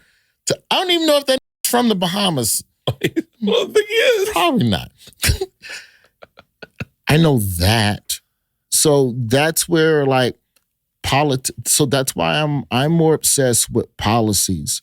I don't even know if that's from the Bahamas. I don't think he is. Probably not. I know that. So that's where, like, so that's why I'm more obsessed with policies,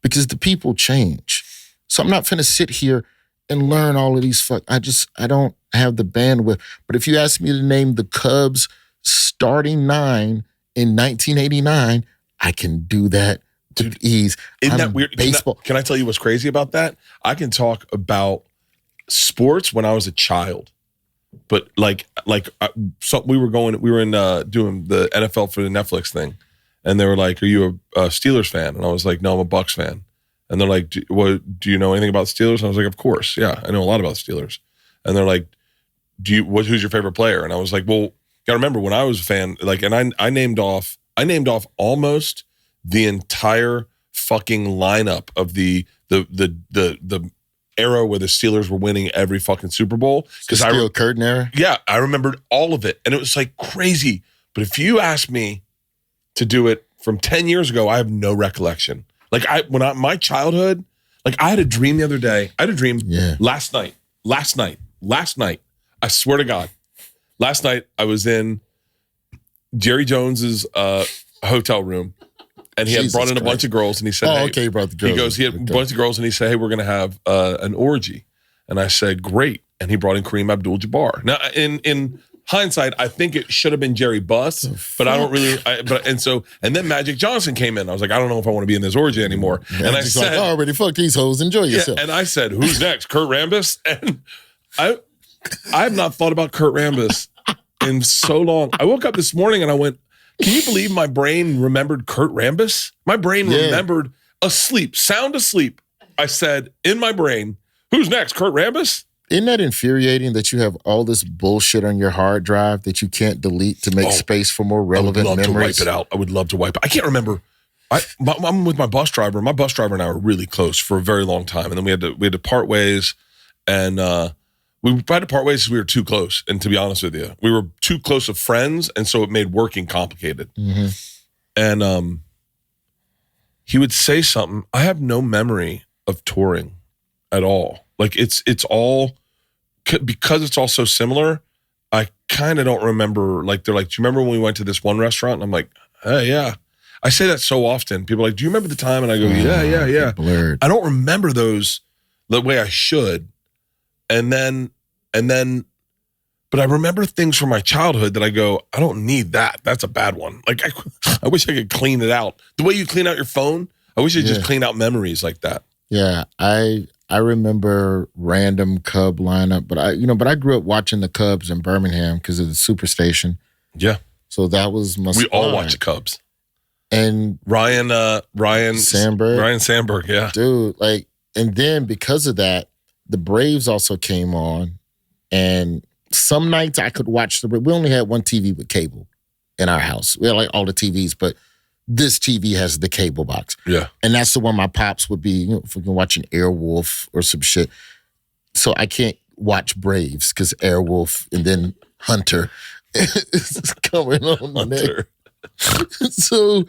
because the people change. So I'm not finna sit here and learn all of these I don't have the bandwidth. But if you ask me to name the Cubs starting 9 in 1989, I can do that with ease. Isn't that weird? Baseball. Can I tell you what's crazy about that? I can talk about sports when I was a child, but so we were in doing the NFL for the Netflix thing, and they were like, "Are you a Steelers fan?" And I was like, "No, I'm a Bucks fan." And they're like, do you know anything about the Steelers? And I was like, of course, yeah, I know a lot about the Steelers. And they're like, who's your favorite player? And I was like, well, you gotta remember when I was a fan, like, and I named off almost the entire fucking lineup of the era where the Steelers were winning every fucking Super Bowl. Because Steel Curtain era? Yeah, I remembered all of it. And it was like crazy. But if you asked me to do it from 10 years ago, I have no recollection. Like my childhood, like I had a dream the other day. I had a dream last night. I swear to God. Last night I was in Jerry Jones's hotel room, and he had brought in a bunch of girls, and he said, he brought the girls. He goes, he had a bunch of girls, and he said, hey, we're going to have an orgy. And I said, great. And he brought in Kareem Abdul-Jabbar. Now, in hindsight, I think it should have been Jerry Buss, but I don't really. And then Magic Johnson came in. I was like, I don't know if I want to be in this orgy anymore. And I said, like, already fuck these hoes. Enjoy yourself. And I said, who's next? Kurt Rambis? And I have not thought about Kurt Rambis in so long. I woke up this morning and I went, can you believe my brain remembered Kurt Rambis? My brain remembered sound asleep. I said in my brain, who's next? Kurt Rambis? Isn't that infuriating that you have all this bullshit on your hard drive that you can't delete to make space for more relevant memories? I would love to wipe it out. I would love to wipe it. I can't remember. I'm with my bus driver. My bus driver and I were really close for a very long time, and then we had to part ways, and we had to part ways because we were too close. And to be honest with you, we were too close of friends, and so it made working complicated. Mm-hmm. And he would say something. I have no memory of touring at all. Like it's all, because it's all so similar, I kind of don't remember. Like, they're like, do you remember when we went to this one restaurant? And I'm like, hey, yeah. I say that so often. People are like, do you remember the time? And I go, yeah. Blurred. I don't remember those the way I should. And then, but I remember things from my childhood that I go, I don't need that. That's a bad one. Like, I wish I could clean it out. The way you clean out your phone, I wish I just clean out memories like that. Yeah, I I remember random Cub lineup, but I grew up watching the Cubs in Birmingham because of the Superstation. Yeah. So that was my We all watch the Cubs. And Ryan Sandberg. Ryan Sandberg, yeah. Dude, like, and then because of that, the Braves also came on. And some nights I could watch we only had one TV with cable in our house. We had like all the TVs, but this TV has the cable box. Yeah. And that's the one my pops would be, if we can watch an Airwolf or some shit. So I can't watch Braves because Airwolf and then Hunter is coming on Hunter. So,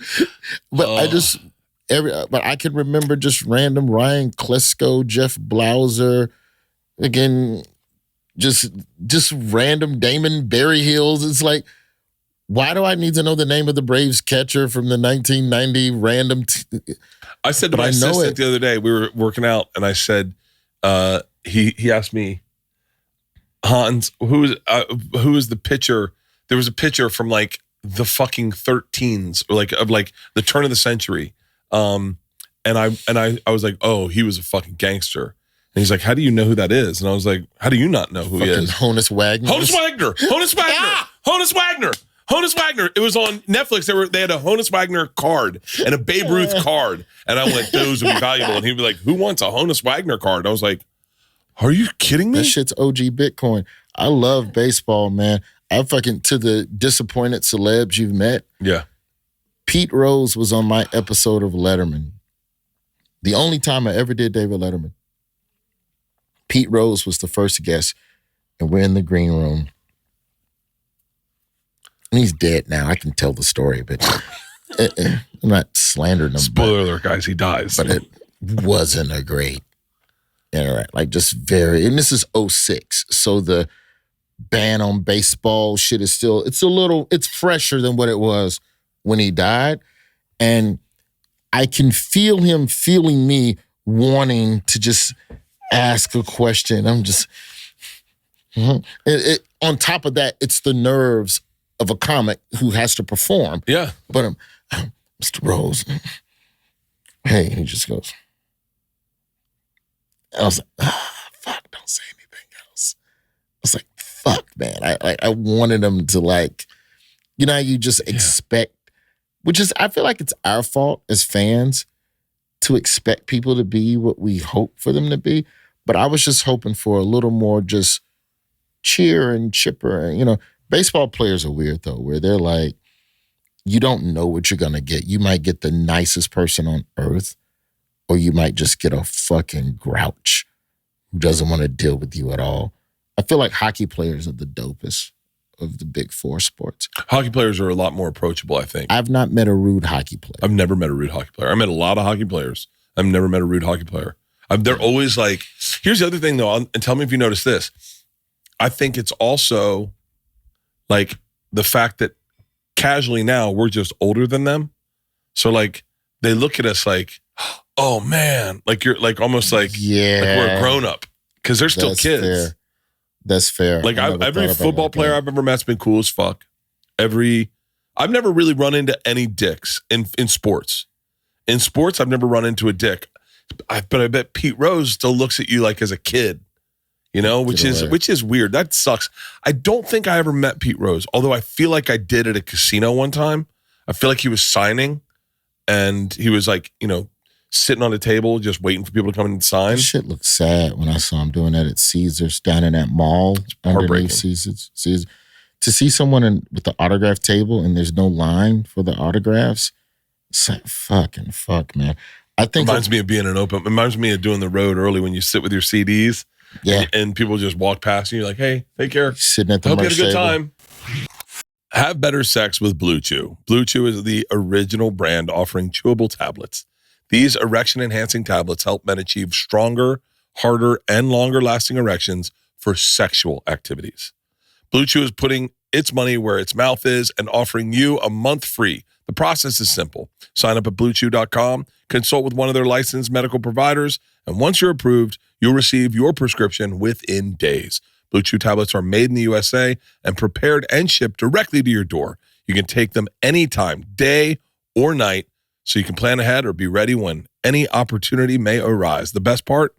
but but I can remember just random Ryan Klesko, Jeff Blauser, again, just random Damon Berryhills. It's like, why do I need to know the name of the Braves catcher from the 1990 random? I said to my assistant the other day, we were working out, and I said, he asked me, Hans, who is the pitcher? There was a pitcher from like the fucking 13s, or of the turn of the century. And I was like, oh, he was a fucking gangster. And he's like, how do you know who that is? And I was like, how do you not know who he is? Honus Wagner. Honus Wagner. It was on Netflix. They had a Honus Wagner card and a Babe Ruth card. And I went, those would be valuable. And he'd be like, who wants a Honus Wagner card? I was like, are you kidding me? That shit's OG Bitcoin. I love baseball, man. I fucking, to the disappointed celebs you've met. Yeah. Pete Rose was on my episode of Letterman. The only time I ever did David Letterman. Pete Rose was the first guest, and we're in the green room. And he's dead now. I can tell the story, but I'm not slandering him. Spoiler alert, guys, he dies. But it wasn't a great interact. Like, just very, and this is 06. So the ban on baseball shit is still, it's fresher than what it was when he died. And I can feel him feeling me wanting to just ask a question. I'm just, on top of that, it's the nerves of a comic who has to perform. Yeah. But Mr. Rose, hey, he just goes, I was like, fuck, don't say anything else. I was like, fuck, man. I wanted him to, like, you just expect, which is, I feel like it's our fault as fans to expect people to be what we hope for them to be. But I was just hoping for a little more just cheer and chipper. Baseball players are weird, though, where they're like, you don't know what you're going to get. You might get the nicest person on earth, or you might just get a fucking grouch who doesn't want to deal with you at all. I feel like hockey players are the dopest of the big four sports. Hockey players are a lot more approachable, I think. I've not met a rude hockey player. I've never met a rude hockey player. I met a lot of hockey players. I've never met a rude hockey player. They're always like, here's the other thing, though, and tell me if you notice this. I think it's also like the fact that casually now we're just older than them. So like they look at us like, oh man, like you're like almost like, like we're a grown up because they're still kids. Fair. That's fair. Like every football player I've ever met's been cool as fuck. I've never really run into any dicks in sports. In sports, I've never run into a dick. But I bet Pete Rose still looks at you like as a kid, which is weird. That sucks. I don't think I ever met Pete Rose, although I feel like I did at a casino one time. I feel like he was signing and he was like, sitting on a table just waiting for people to come in and sign. That shit looked sad when I saw him doing that at Caesars, down in that mall underneath Caesars. To see someone with the autograph table and there's no line for the autographs, it's like fuck, man. I think reminds me of being an open. Reminds me of doing the road early when you sit with your CDs, and people just walk past and you're like, "Hey, take care." Sitting at the hope you had a good time. Have better sex with Blue Chew. Blue Chew is the original brand offering chewable tablets. These erection-enhancing tablets help men achieve stronger, harder, and longer-lasting erections for sexual activities. Blue Chew is putting its money where its mouth is and offering you a month free. The process is simple. Sign up at BlueChew.com, consult with one of their licensed medical providers, and once you're approved, you'll receive your prescription within days. Blue Chew tablets are made in the USA and prepared and shipped directly to your door. You can take them anytime, day or night, so you can plan ahead or be ready when any opportunity may arise. The best part?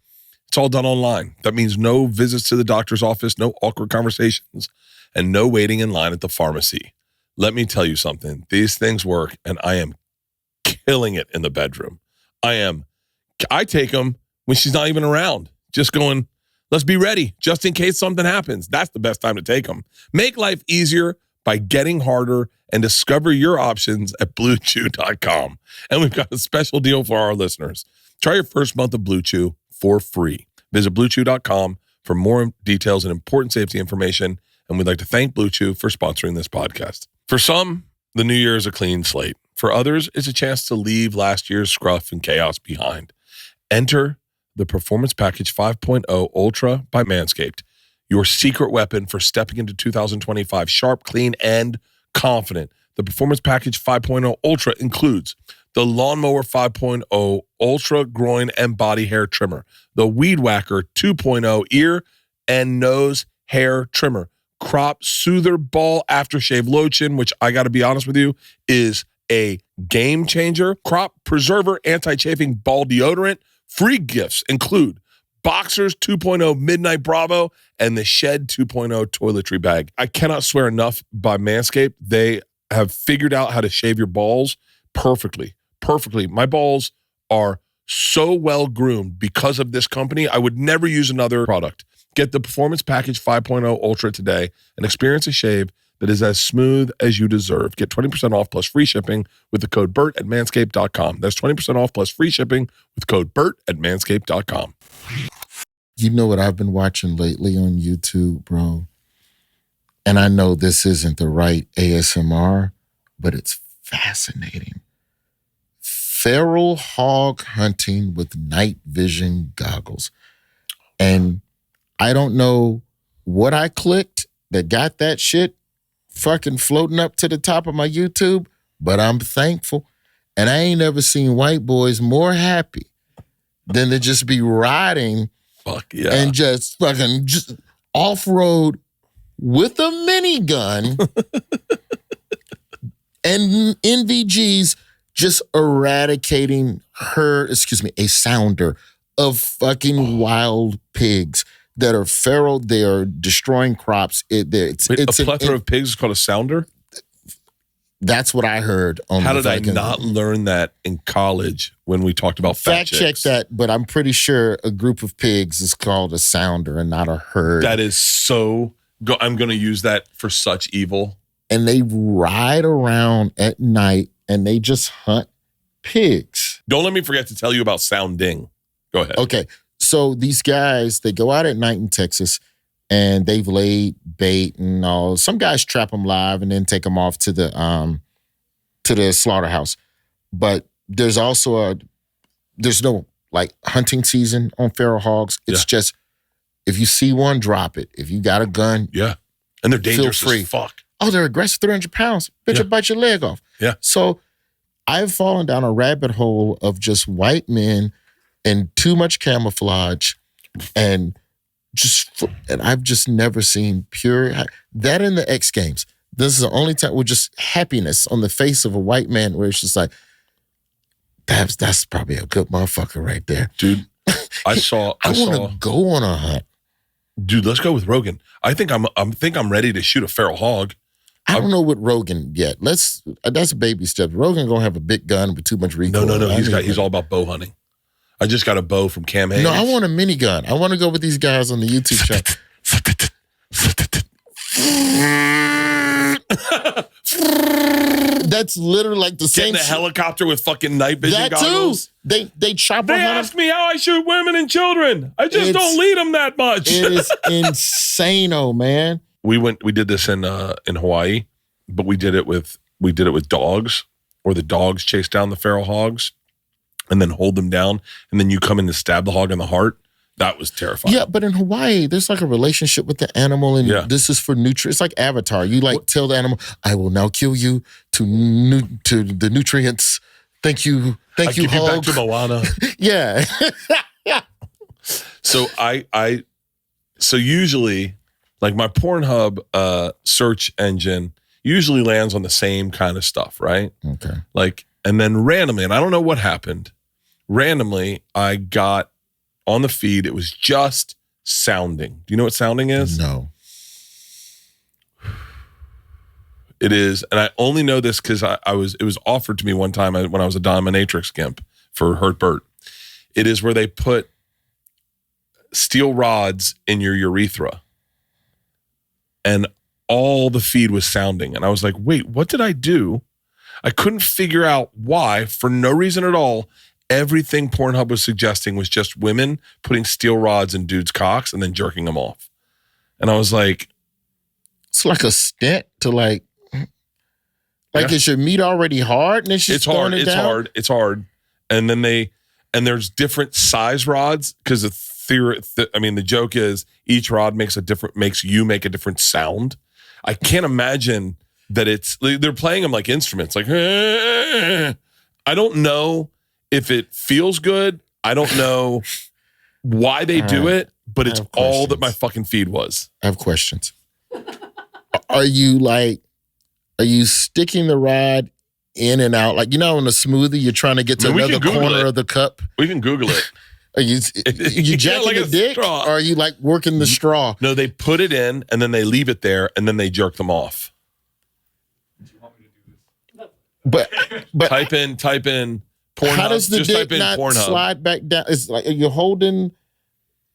It's all done online. That means no visits to the doctor's office, no awkward conversations, and no waiting in line at the pharmacy. Let me tell you something. These things work, and I am killing it in the bedroom. I take them when she's not even around. Just going, let's be ready just in case something happens. That's the best time to take them. Make life easier by getting harder and discover your options at BlueChew.com. And we've got a special deal for our listeners. Try your first month of Blue Chew for free. Visit BlueChew.com for more details and important safety information. And we'd like to thank Blue Chew for sponsoring this podcast. For some, the new year is a clean slate. For others, it's a chance to leave last year's scruff and chaos behind. Enter the Performance Package 5.0 Ultra by Manscaped, your secret weapon for stepping into 2025 sharp, clean, and confident. The Performance Package 5.0 Ultra includes the Lawnmower 5.0 Ultra Groin and Body Hair Trimmer, the Weed Whacker 2.0 Ear and Nose Hair Trimmer, Crop Soother Ball Aftershave Lotion, which I got to be honest with you, is a game changer. Crop Preserver Anti-Chafing Ball Deodorant. Free gifts include Boxers 2.0 Midnight Bravo and the Shed 2.0 Toiletry Bag. I cannot swear enough by Manscaped. They have figured out how to shave your balls perfectly. My balls are so well groomed because of this company. I would never use another product. Get the Performance Package 5.0 Ultra today and experience a shave that is as smooth as you deserve. Get 20% off plus free shipping with the code BERT at manscaped.com. That's 20% off plus free shipping with code BERT at manscaped.com. You know what I've been watching lately on YouTube, bro? And I know this isn't the right ASMR, but it's fascinating. Feral hog hunting with night vision goggles. And I don't know what I clicked that got that shit fucking floating up to the top of my YouTube, but I'm thankful. And I ain't ever seen white boys more happy than to just be riding and just fucking just off-road with a minigun and NVGs just eradicating a sounder of fucking wild pigs that are feral. They are destroying crops. It's a plethora of pigs is called a sounder? That's what I heard. How did I not learn that in college when we talked about fact check chicks? that, but I'm pretty sure a group of pigs is called a sounder and not a herd. That is so... I'm going to use that for such evil. And they ride around at night and they just hunt pigs. Don't let me forget to tell you about sounding. Go ahead. Okay. So these guys, they go out at night in Texas and they've laid bait and all. Some guys trap them live and then take them off to the slaughterhouse. But there's also there's no like hunting season on feral hogs. It's just, if you see one, drop it. If you got a gun, and they're dangerous feel free. as fuck. Oh, they're aggressive, 300 pounds. Bitch, will bite your leg off. Yeah. So I've fallen down a rabbit hole of just white men and too much camouflage and I've just never seen pure, that in the X Games. This is the only time with just happiness on the face of a white man where it's just like, that's probably a good motherfucker right there. Dude, I want to go on a hunt. Dude, let's go with Rogan. I think I'm ready to shoot a feral hog. I don't know with Rogan yet. That's baby steps. Rogan gonna have a big gun with too much recoil. No. He's all about bow hunting. I just got a bow from Cam Hayes. No, I want a minigun. I want to go with these guys on the YouTube channel. That's literally like the same. Getting a helicopter with fucking night vision goggles. Too. They chop. They ask me how I shoot women and children. I just don't lead them that much. It is insane-o, man. We did this in Hawaii, but we did it with dogs, or the dogs chase down the feral hogs and then hold them down, and then you come in to stab the hog in the heart. That was terrifying. Yeah, but in Hawaii, there's like a relationship with the animal, and this is for nutrients. It's like Avatar. You tell the animal, "I will now kill you to the nutrients." Thank you, hog. You back to Moana. Yeah. So usually, like my Pornhub search engine usually lands on the same kind of stuff, right? Okay. And then randomly, and I don't know what happened. Randomly, I got on the feed. It was just sounding. Do you know what sounding is? No. It is, and I only know this because it was offered to me one time when I was a dominatrix gimp for Hurt Bert. It is where they put steel rods in your urethra, and all the feed was sounding. And I was like, wait, what did I do? I couldn't figure out why, for no reason at all. Everything Pornhub was suggesting was just women putting steel rods in dudes' cocks and then jerking them off. And I was like, it's like a stent to like is your meat already hard? And it's hard. It's hard. And then there's different size rods because the joke is each rod makes you make a different sound. I can't imagine that they're playing them like instruments. Like, I don't know if it feels good. I don't know why they do it, but it's all that my fucking feed was. I have questions. Are you sticking the rod in and out? Like, in a smoothie, you're trying to get to another corner of the cup? We can Google it. Are you jacking the dick? Straw. Or are you like working the straw? No, they put it in and then they leave it there and then they jerk them off. But type in Pornhub. How does the dick not slide back down? It's like, are you holding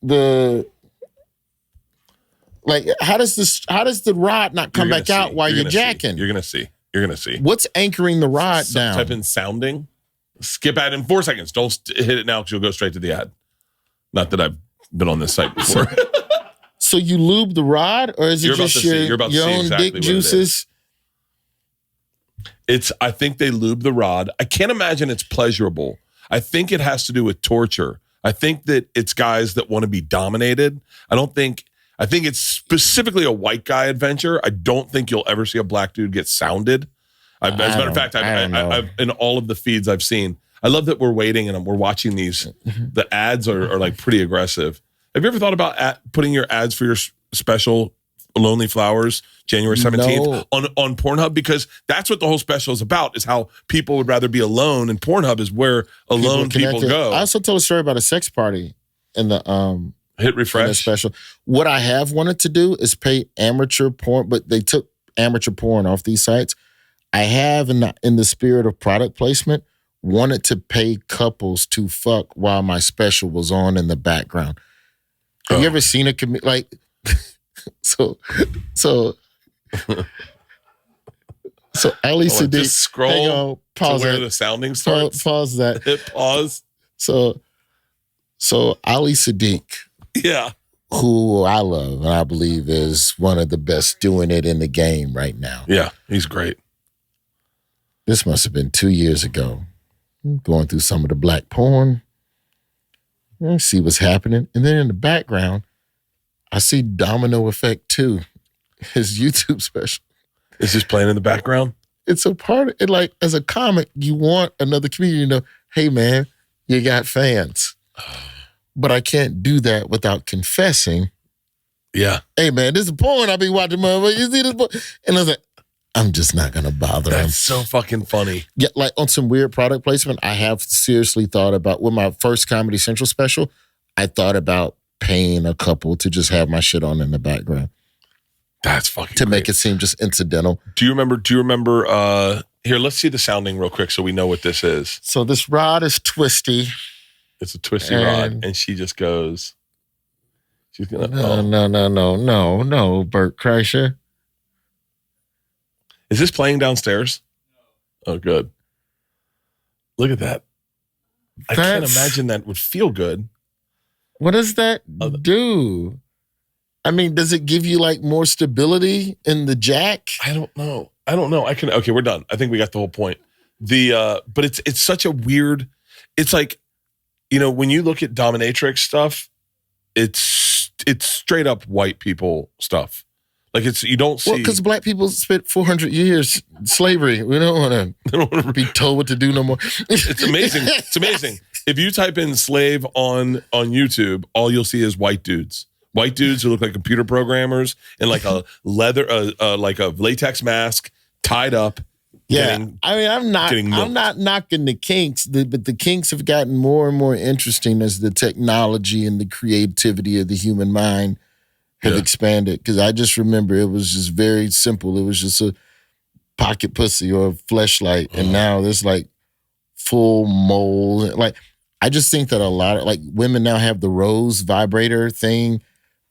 the... Like, how does the rod not come back out while you're jacking? You're gonna see. What's anchoring the rod down? Type in sounding. Skip ad in 4 seconds. Don't hit it now because you'll go straight to the ad. Not that I've been on this site before. So you lube the rod, or is it just your own dick juices? I think they lube the rod. I can't imagine it's pleasurable. I think it has to do with torture. I think that it's guys that want to be dominated. I think it's specifically a white guy adventure. I don't think you'll ever see a black dude get sounded. As a matter of fact, I've in all of the feeds I've seen, I love that we're waiting and we're watching these. The ads are like pretty aggressive. Have you ever thought about putting your ads for your special Lonely Flowers January 17th on Pornhub? Because that's what the whole special is about, is how people would rather be alone, and Pornhub is where alone people go. I also told a story about a sex party in the hit refresh special. What I have wanted to do is pay amateur porn, but they took amateur porn off these sites. I have, in the spirit of product placement, wanted to pay couples to fuck while my special was on in the background. Have you ever seen so Ali Sadiq, just scroll pause to where that. the sounding starts. Pause that. Hit pause. So Ali Sadiq, yeah, who I love and I believe is one of the best doing it in the game right now. Yeah, he's great. This must have been 2 years ago. Going through some of the black porn. See what's happening. And then in the background, I see Domino Effect 2, his YouTube special. Is this playing in the background? It's a part of it. Like, as a comic, you want another comedian to know, hey, man, you got fans. But I can't do that without confessing. Yeah. Hey, man, this is porn I be watching, motherfucker. You see this porn? And I was like, I'm just not going to bother him. That's so fucking funny. Yeah, like on some weird product placement, I have seriously thought about, with my first Comedy Central special, I thought about paying a couple to just have my shit on in the background. That's fucking to great. make it seem just incidental. Do you remember, here, let's see the sounding real quick so we know what this is. So this rod is twisty. It's a twisty rod, and she just goes, she's going to, No, Bert Kreischer. Is this playing downstairs? No. Oh, good. Look at that. I can't imagine that would feel good. What does that do? I mean, does it give you like more stability in the jack? I don't know. Okay, we're done. I think we got the whole point. But it's such a weird, it's like, when you look at dominatrix stuff, it's straight up white people stuff. Like you don't see. Well, because black people spent 400 years in slavery. We don't want to be told what to do no more. It's amazing. It's amazing. If you type in slave on YouTube, all you'll see is white dudes. White dudes who look like computer programmers in like a leather, like a latex mask, tied up, Yeah, I mean, I'm not knocking the kinks, but the kinks have gotten more and more interesting as the technology and the creativity of the human mind have expanded. Because I just remember it was just very simple. It was just a pocket pussy or a fleshlight, and now there's like full mold. Like, I just think that a lot of like women now have the Rose vibrator thing,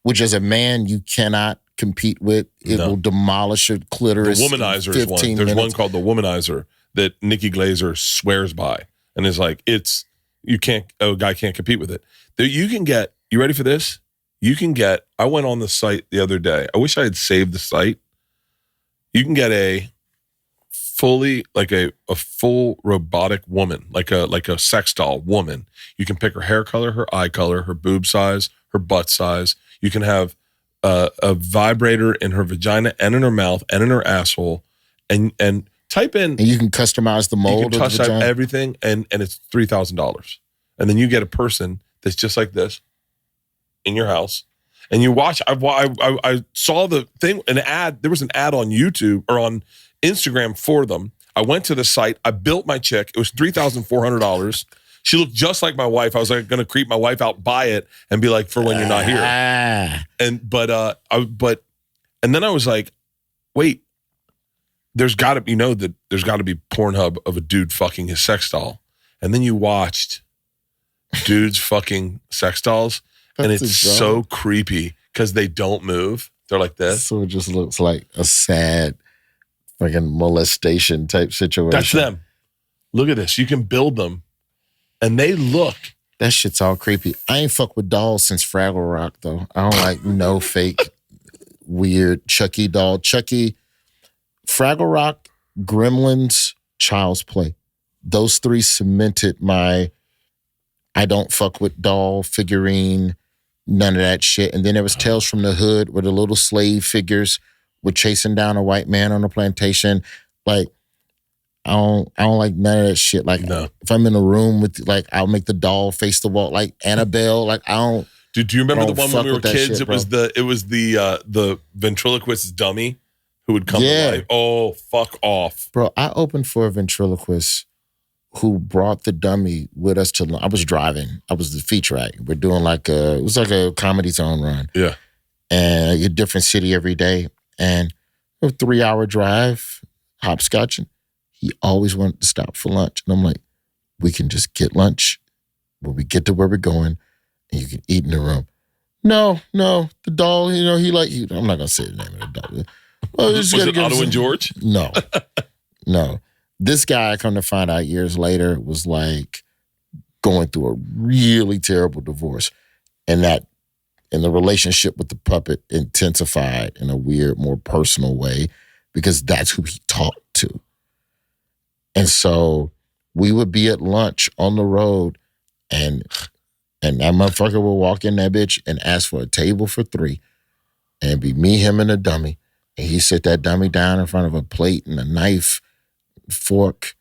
which as a man you cannot compete with. It will demolish your clitoris. The womanizer is one. There's one called the womanizer that Nikki Glaser swears by, and is like, a guy can't compete with it. You can get. You ready for this? You can get. I went on the site the other day. I wish I had saved the site. You can get a full robotic woman, like a sex doll woman. You can pick her hair color, her eye color, her boob size, her butt size. You can have a vibrator in her vagina and in her mouth and in her asshole, and type in. And you can customize the mold. You can customize everything, and it's $3,000. And then you get a person that's just like this in your house, and you watch. I saw the thing, an ad. There was an ad on YouTube or on Instagram for them. I went to the site. I built my chick. It was $3,400. She looked just like my wife. I was like going to creep my wife out, buy it, and be like, for when you're not here. And then I was like, wait, there's got to be Pornhub of a dude fucking his sex doll, and then you watched dudes fucking sex dolls, and it's so creepy because they don't move. They're like this. So it just looks like a sad fucking molestation type situation. That's them. Look at this. You can build them. And they look. That shit's all creepy. I ain't fuck with dolls since Fraggle Rock, though. I don't like no fake, weird Chucky doll. Chucky, Fraggle Rock, Gremlins, Child's Play. Those three cemented my I don't fuck with doll, figurine, none of that shit. And then there was Tales from the Hood where the little slave figures were chasing down a white man on a plantation. Like, I don't like none of that shit. Like, if I'm in a room with, like, I'll make the doll face the wall, like Annabelle. Like, I don't. Do you remember the one when we were kids? Shit, it was the ventriloquist dummy who would come to life. Oh, fuck off, bro! I opened for a ventriloquist who brought the dummy with us to. I was driving. I was the feature act. We're doing it was like a Comedy Zone run. Yeah, and a different city every day, and a 3-hour drive, hopscotching. He always wanted to stop for lunch. And I'm like, we can just get lunch when we get to where we're going and you can eat in the room. No, the doll, I'm not going to say the name of the doll. Oh, was it Otto and George? No. This guy, I come to find out years later, was like going through a really terrible divorce. And the relationship with the puppet intensified in a weird, more personal way because that's who he talked to. And so we would be at lunch on the road and that motherfucker would walk in that bitch and ask for a table for 3 and it'd be me, him, and a dummy. And he sit that dummy down in front of a plate and a knife, fork.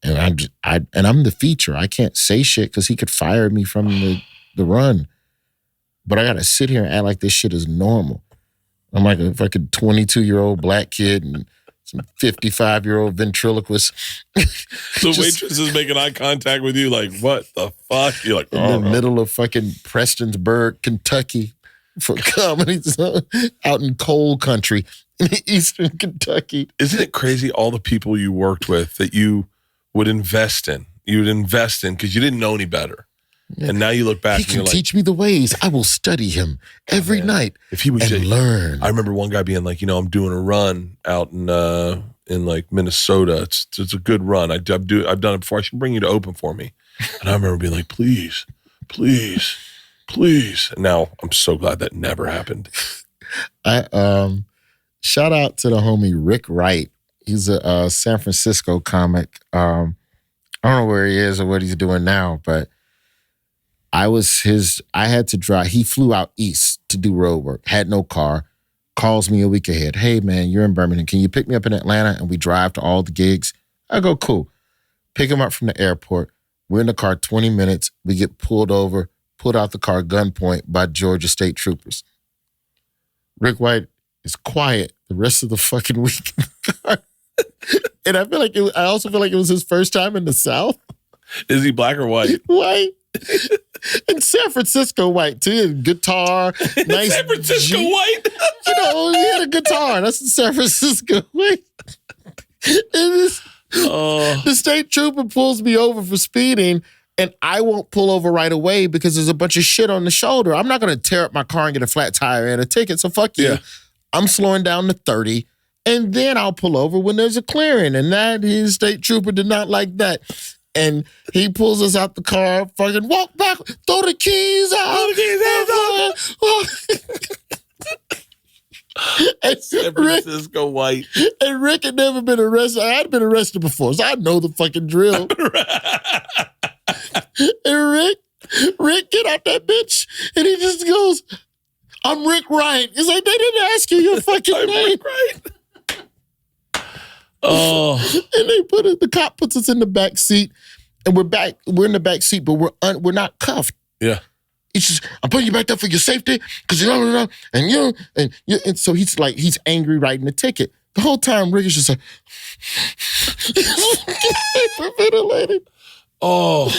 And I'm the feature. I can't say shit because he could fire me from the run. But I got to sit here and act like this shit is normal. I'm like a fucking 22-year-old black kid and some 55-year-old ventriloquist. The waitress is making eye contact with you like, what the fuck? You're like, in the middle of fucking Prestonsburg, Kentucky for comedy out in coal country in eastern Kentucky. Isn't it crazy all the people you worked with that you would invest in? You would invest in because you didn't know any better. Yeah. And now you look back and you're like, he can teach me the ways. I will study him every night if he would learn. I remember one guy being like, I'm doing a run out in like Minnesota. It's a good run. I've done it before. I should bring you to open for me. And I remember being like, please. And now I'm so glad that never happened. I shout out to the homie Rick Wright. He's a San Francisco comic. I don't know where he is or what he's doing now, but I had to drive. He flew out east to do road work, had no car, calls me a week ahead. Hey, man, you're in Birmingham. Can you pick me up in Atlanta? And we drive to all the gigs. I go, cool. Pick him up from the airport. We're in the car 20 minutes. We get pulled over, pulled out the car gunpoint by Georgia State Troopers. Rick White is quiet the rest of the fucking week in the car. And I also feel like it was his first time in the South. Is he black or white? White. In San Francisco, white too. Guitar, nice. San Francisco white. He had a guitar. That's in San Francisco white. The state trooper pulls me over for speeding, and I won't pull over right away because there's a bunch of shit on the shoulder. I'm not going to tear up my car and get a flat tire and a ticket, so fuck you. Yeah. I'm slowing down to 30, and then I'll pull over when there's a clearing, and his state trooper did not like that. And he pulls us out the car, fucking walk back, throw the keys out. And San Francisco white. And Rick had never been arrested. I had been arrested before, so I know the fucking drill. And Rick get out that bitch, and he just goes, I'm Rick Wright. He's like, they didn't ask you your fucking name. Rick Wright. Oh. And the cop puts us in the back seat, and we're in the back seat, but we're not cuffed. Yeah. He's just, I'm putting you back there for your safety, because and so he's angry writing the ticket. The whole time Rick is just like hyperventilating. Oh.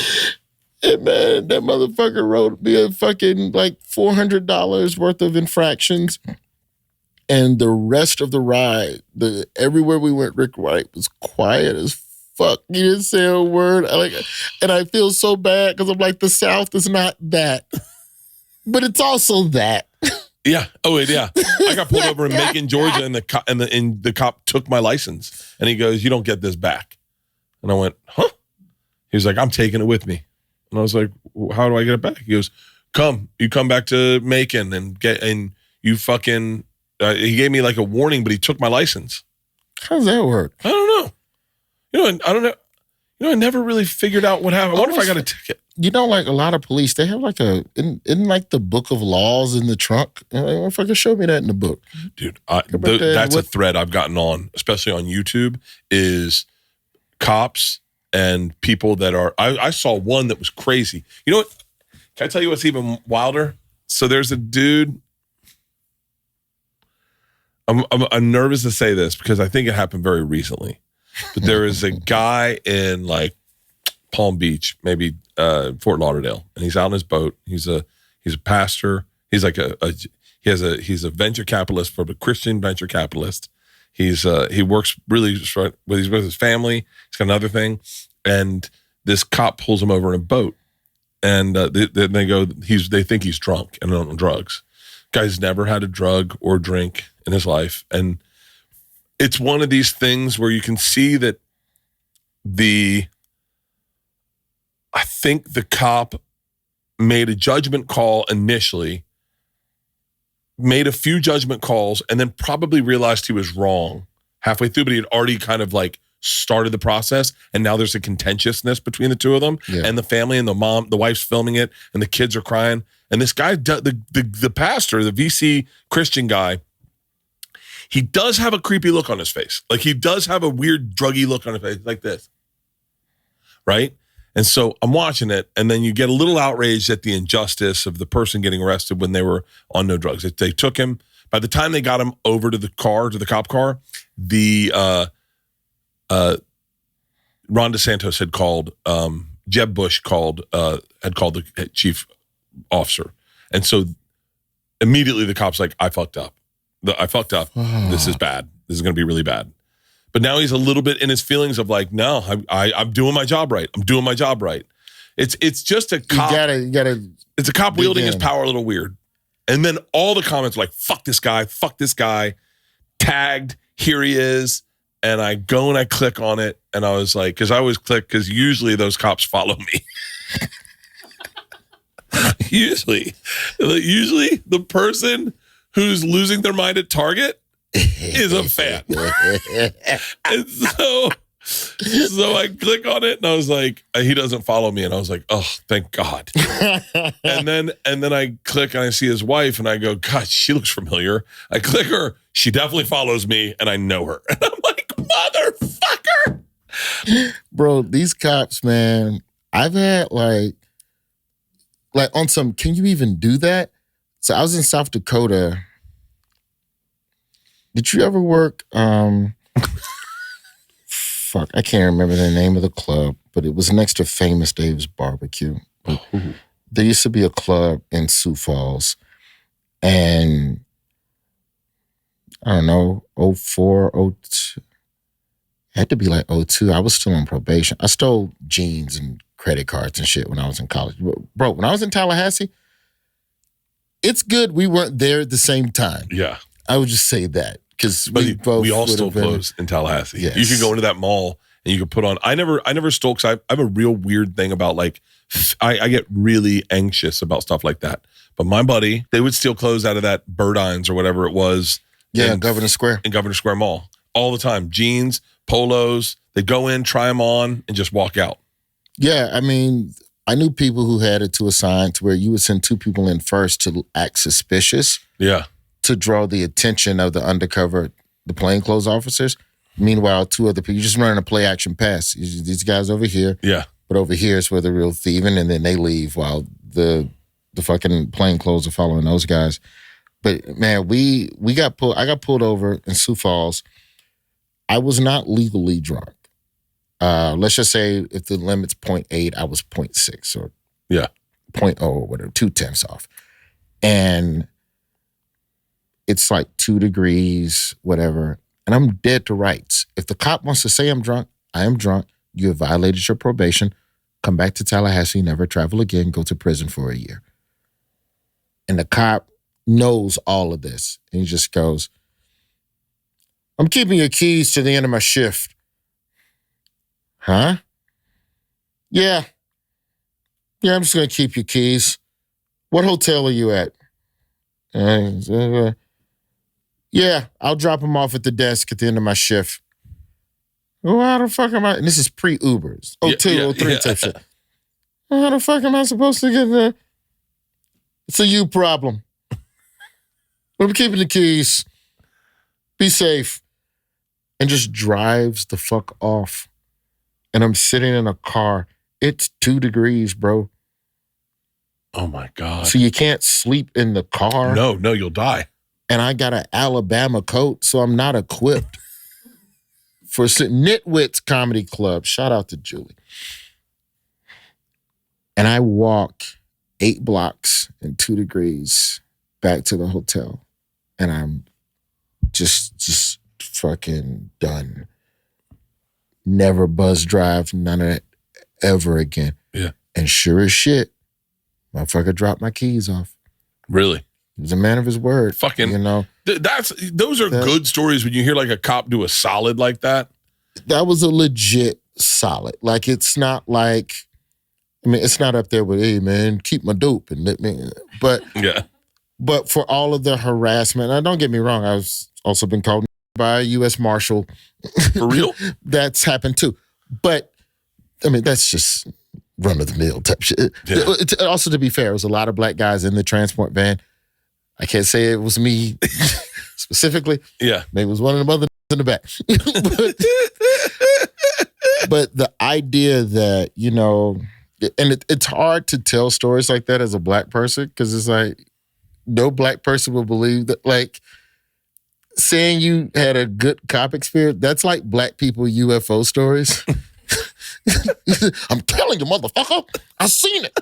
And man, that motherfucker wrote me a fucking like $400 worth of infractions. And the rest of the ride, everywhere we went, Rick Wright was quiet as fuck. He didn't say a word. And I feel so bad because I'm like, the South is not that. But it's also that. Yeah. Oh, yeah. I got pulled over in Macon, Georgia, and the cop took my license. And he goes, you don't get this back. And I went, huh? He was like, I'm taking it with me. And I was like, how do I get it back? He goes, you come back to Macon and you fucking... he gave me like a warning, but he took my license. How does that work? I don't know. I don't know. I never really figured out what happened. I wonder if I got a ticket. Like a lot of police, they have like in like the book of laws in the trunk. If I could show me that in the book. Dude, that's a thread I've gotten on, especially on YouTube, is cops and people that are, I saw one that was crazy. You know what? Can I tell you what's even wilder? So there's a dude, I'm nervous to say this because I think it happened very recently. But there is a guy in like Palm Beach, maybe Fort Lauderdale, and he's out on his boat. He's a pastor. He's like he's a venture capitalist, for a Christian venture capitalist. He works really with his family. He's got another thing, and this cop pulls him over in a boat, and they think he's drunk and on drugs. Guy's never had a drug or drink in his life. And it's one of these things where you can see that I think the cop made a judgment call initially, made a few judgment calls, and then probably realized he was wrong halfway through, but he had already kind of like started the process. And now there's a contentiousness between the two of them, and the family, and the wife's filming it, and the kids are crying. And this guy, the pastor, the VC Christian guy, he does have a creepy look on his face. Like he does have a weird druggy look on his face, like this. Right? And so I'm watching it, and then you get a little outraged at the injustice of the person getting arrested when they were on no drugs. They took him. By the time they got him over to the cop car, Ron DeSantis had called, Jeb Bush had called the chief officer. And so immediately the cop's like, I fucked up. This is bad. This is going to be really bad. But now he's a little bit in his feelings of like, no, I'm doing my job right. I'm doing my job right. It's just a cop. You gotta it's a cop wielding his power a little weird. And then all the comments are like, fuck this guy, tagged, here he is. And I go and I click on it. And I was like, because I always click, because usually those cops follow me. Usually the person who's losing their mind at Target is a fan. And so I click on it, and I was like, he doesn't follow me. And I was like, oh, thank God. and then I click and I see his wife, and I go, God, she looks familiar. I click her. She definitely follows me, and I know her. And I'm like, motherfucker. Bro, these cops, man, I've had like on some, can you even do that? So I was in South Dakota. Did you ever work fuck, I can't remember the name of the club, but it was next to Famous Dave's Barbecue. There used to be a club in Sioux Falls, and I don't know, 04, 02. It had to be like 02. I was still on probation. I stole jeans and credit cards and shit when I was in college. Bro, when I was in Tallahassee, it's good we weren't there at the same time. Yeah. I would just say that. Because we all stole clothes in Tallahassee. Yes. You could go into that mall and you could put on. I never stole, because I have a real weird thing about, like, I get really anxious about stuff like that. But my buddy, they would steal clothes out of that Burdines or whatever it was. Yeah, in Governor Square. In Governor Square Mall. All the time. Jeans, polos. They'd go in, try them on, and just walk out. Yeah, I mean, I knew people who had it to a sign to where you would send 2 people in first to act suspicious. Yeah. To draw the attention of the plainclothes officers. Meanwhile, 2 other people, you're just running a play action pass. These guys over here. Yeah. But over here is where the real thieving, and then they leave while the fucking plainclothes are following those guys. But man, I got pulled over in Sioux Falls. I was not legally drunk. Let's just say if the limit's 0.8, I was 0.6 or 0.0 or whatever, 0.2 off. And it's like 2 degrees, whatever. And I'm dead to rights. If the cop wants to say I'm drunk, I am drunk. You have violated your probation. Come back to Tallahassee, never travel again, go to prison for a year. And the cop knows all of this. And he just goes, I'm keeping your keys to the end of my shift. Huh? Yeah. Yeah, I'm just going to keep your keys. What hotel are you at? Yeah, I'll drop them off at the desk at the end of my shift. Well, how the fuck am I? And this is pre-Ubers. 02, 03 type shit. Well, how the fuck am I supposed to get there? It's a you problem. I'm keeping the keys. Be safe. And just drives the fuck off. And I'm sitting in a car. It's 2 degrees, bro. Oh my God. So you can't sleep in the car. No, you'll die. And I got an Alabama coat, so I'm not equipped for Nitwits Comedy Club. Shout out to Julie. And I walk 8 blocks in 2 degrees back to the hotel. And I'm just fucking done. Never buzz drive, none of that ever again. Yeah. And sure as shit, motherfucker dropped my keys off. Really? He was a man of his word. Fucking, you know. Those are good stories when you hear like a cop do a solid like that. That was a legit solid. Like, it's not like, I mean, it's not up there with, hey man, keep my dope and let me, but yeah. But for all of the harassment, now don't get me wrong, I've also been called by a U.S. Marshal. For real? That's happened too. But, I mean, that's just run-of-the-mill type shit. Yeah. Also, to be fair, it was a lot of black guys in the transport van. I can't say it was me specifically. Yeah. Maybe it was one of the others in the back. but the idea that, you know, and it's hard to tell stories like that as a black person, because it's like, no black person will believe that, like, saying you had a good cop experience, that's like black people UFO stories. I'm telling you, motherfucker, I seen it.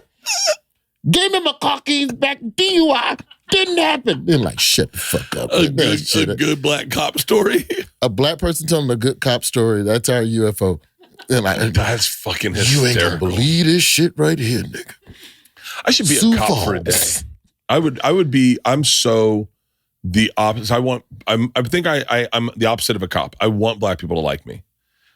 Gave me my car keys back, DUI, didn't happen. They're like, shut the fuck up. A good black cop story. A black person telling a good cop story, that's our UFO. They're like, that's fucking hysterical. You ain't gonna believe this shit right here, nigga. I should be a cop for a day. I'm so the opposite. I'm the opposite of a cop. I want black people to like me.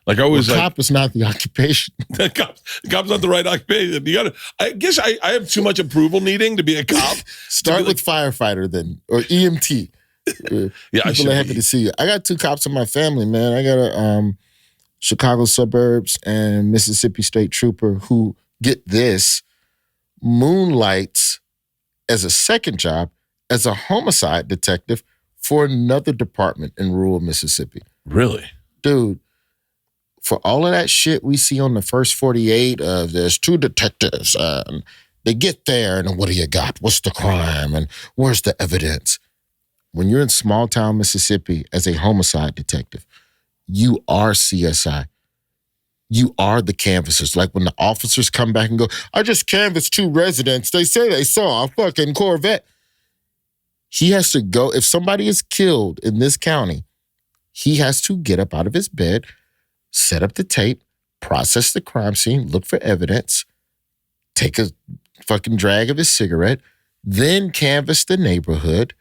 Like I always cop is not the occupation. Cop's not the right occupation. I guess I have too much approval needing to be a cop. Start with firefighter then, or EMT. Yeah, people are happy to see you. I got 2 cops in my family, man. I got a Chicago suburbs and Mississippi State trooper who, get this, moonlights as a second job as a homicide detective for another department in rural Mississippi. Really? Dude, for all of that shit we see on the first 48 of there's 2 detectives, they get there and what do you got? What's the crime? And where's the evidence? When you're in small town Mississippi as a homicide detective, you are CSI. You are the canvassers. Like when the officers come back and go, I just canvassed 2 residents. They say they saw a fucking Corvette. He has to go. If somebody is killed in this county, he has to get up out of his bed, set up the tape, process the crime scene, look for evidence, take a fucking drag of his cigarette, then canvass the neighborhood,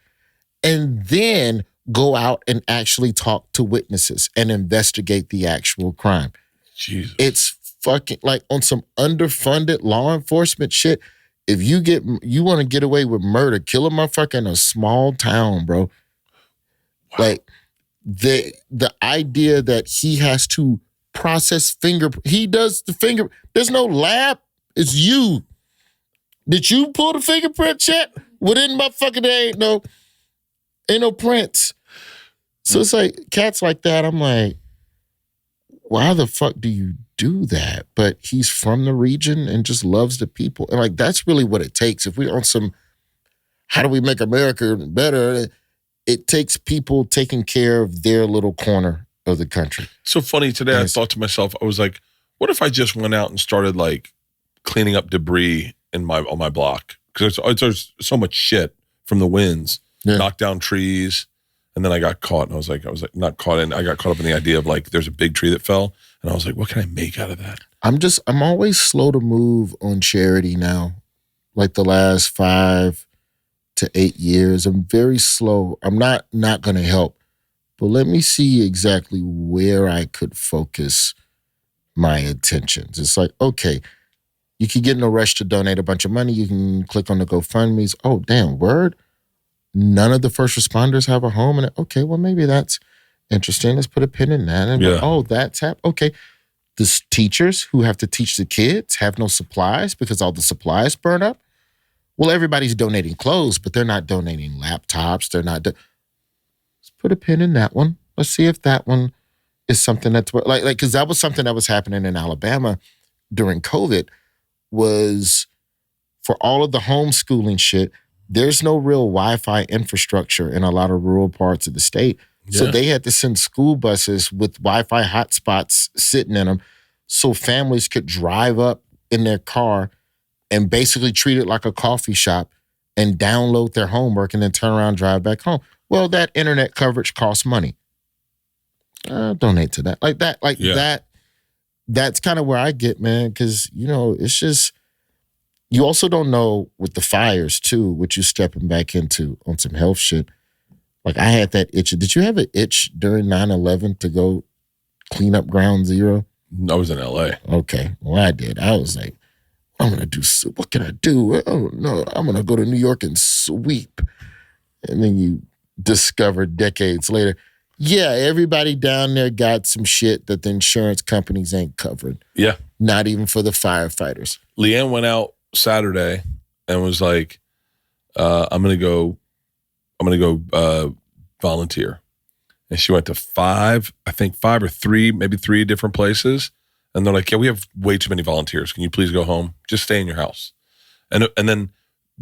and then go out and actually talk to witnesses and investigate the actual crime. Jesus. It's fucking like on some underfunded law enforcement shit. If you want to get away with murder, kill a motherfucker in a small town, bro. Wow. Like the idea that he has to process he does the finger. There's no lab. It's you. Did you pull the fingerprint check? Within motherfucker, there ain't no prints. So it's like cats like that. I'm like, why the fuck do you do that? But he's from the region and just loves the people. And like, that's really what it takes. If we're on some, how do we make America better? It takes people taking care of their little corner of the country. So funny today, I thought to myself, I was like, what if I just went out and started like cleaning up debris on my block? Because there's so much shit from the winds, knocked down trees. And then I got caught, and I was like not caught in. I got caught up in the idea of like, there's a big tree that fell, and I was like, what can I make out of that? I'm always slow to move on charity now. Like the last 5 to 8 years, I'm very slow. I'm not going to help, but let me see exactly where I could focus my attentions. It's like, okay, you can get in a rush to donate a bunch of money. You can click on the GoFundMe's. Oh, damn, word. None of the first responders have a home. And okay, well, maybe that's interesting. Let's put a pin in that. And that's happening. Okay. The teachers who have to teach the kids have no supplies because all the supplies burn up. Well, everybody's donating clothes, but they're not donating laptops. They're not. Let's put a pin in that one. Let's see if that one is something that's like, because that was something that was happening in Alabama during COVID, was for all of the homeschooling shit. There's no real Wi-Fi infrastructure in a lot of rural parts of the state. Yeah. So they had to send school buses with Wi-Fi hotspots sitting in them so families could drive up in their car and basically treat it like a coffee shop and download their homework and then turn around and drive back home. Well, that internet coverage costs money. Donate to that. That's kind of where I get, man, because, it's just... You also don't know with the fires, too, what you're stepping back into on some health shit. Like, I had that itch. Did you have an itch during 9/11 to go clean up Ground Zero? I was in L.A. Okay. Well, I did. I was like, what can I do? Oh, no, I'm going to go to New York and sweep. And then you discover decades later, yeah, everybody down there got some shit that the insurance companies ain't covered. Yeah. Not even for the firefighters. Leanne went out Saturday and was like, I'm gonna go volunteer. And she went to 5 or 3, maybe 3 different places. And they're like, yeah, we have way too many volunteers. Can you please go home? Just stay in your house. And then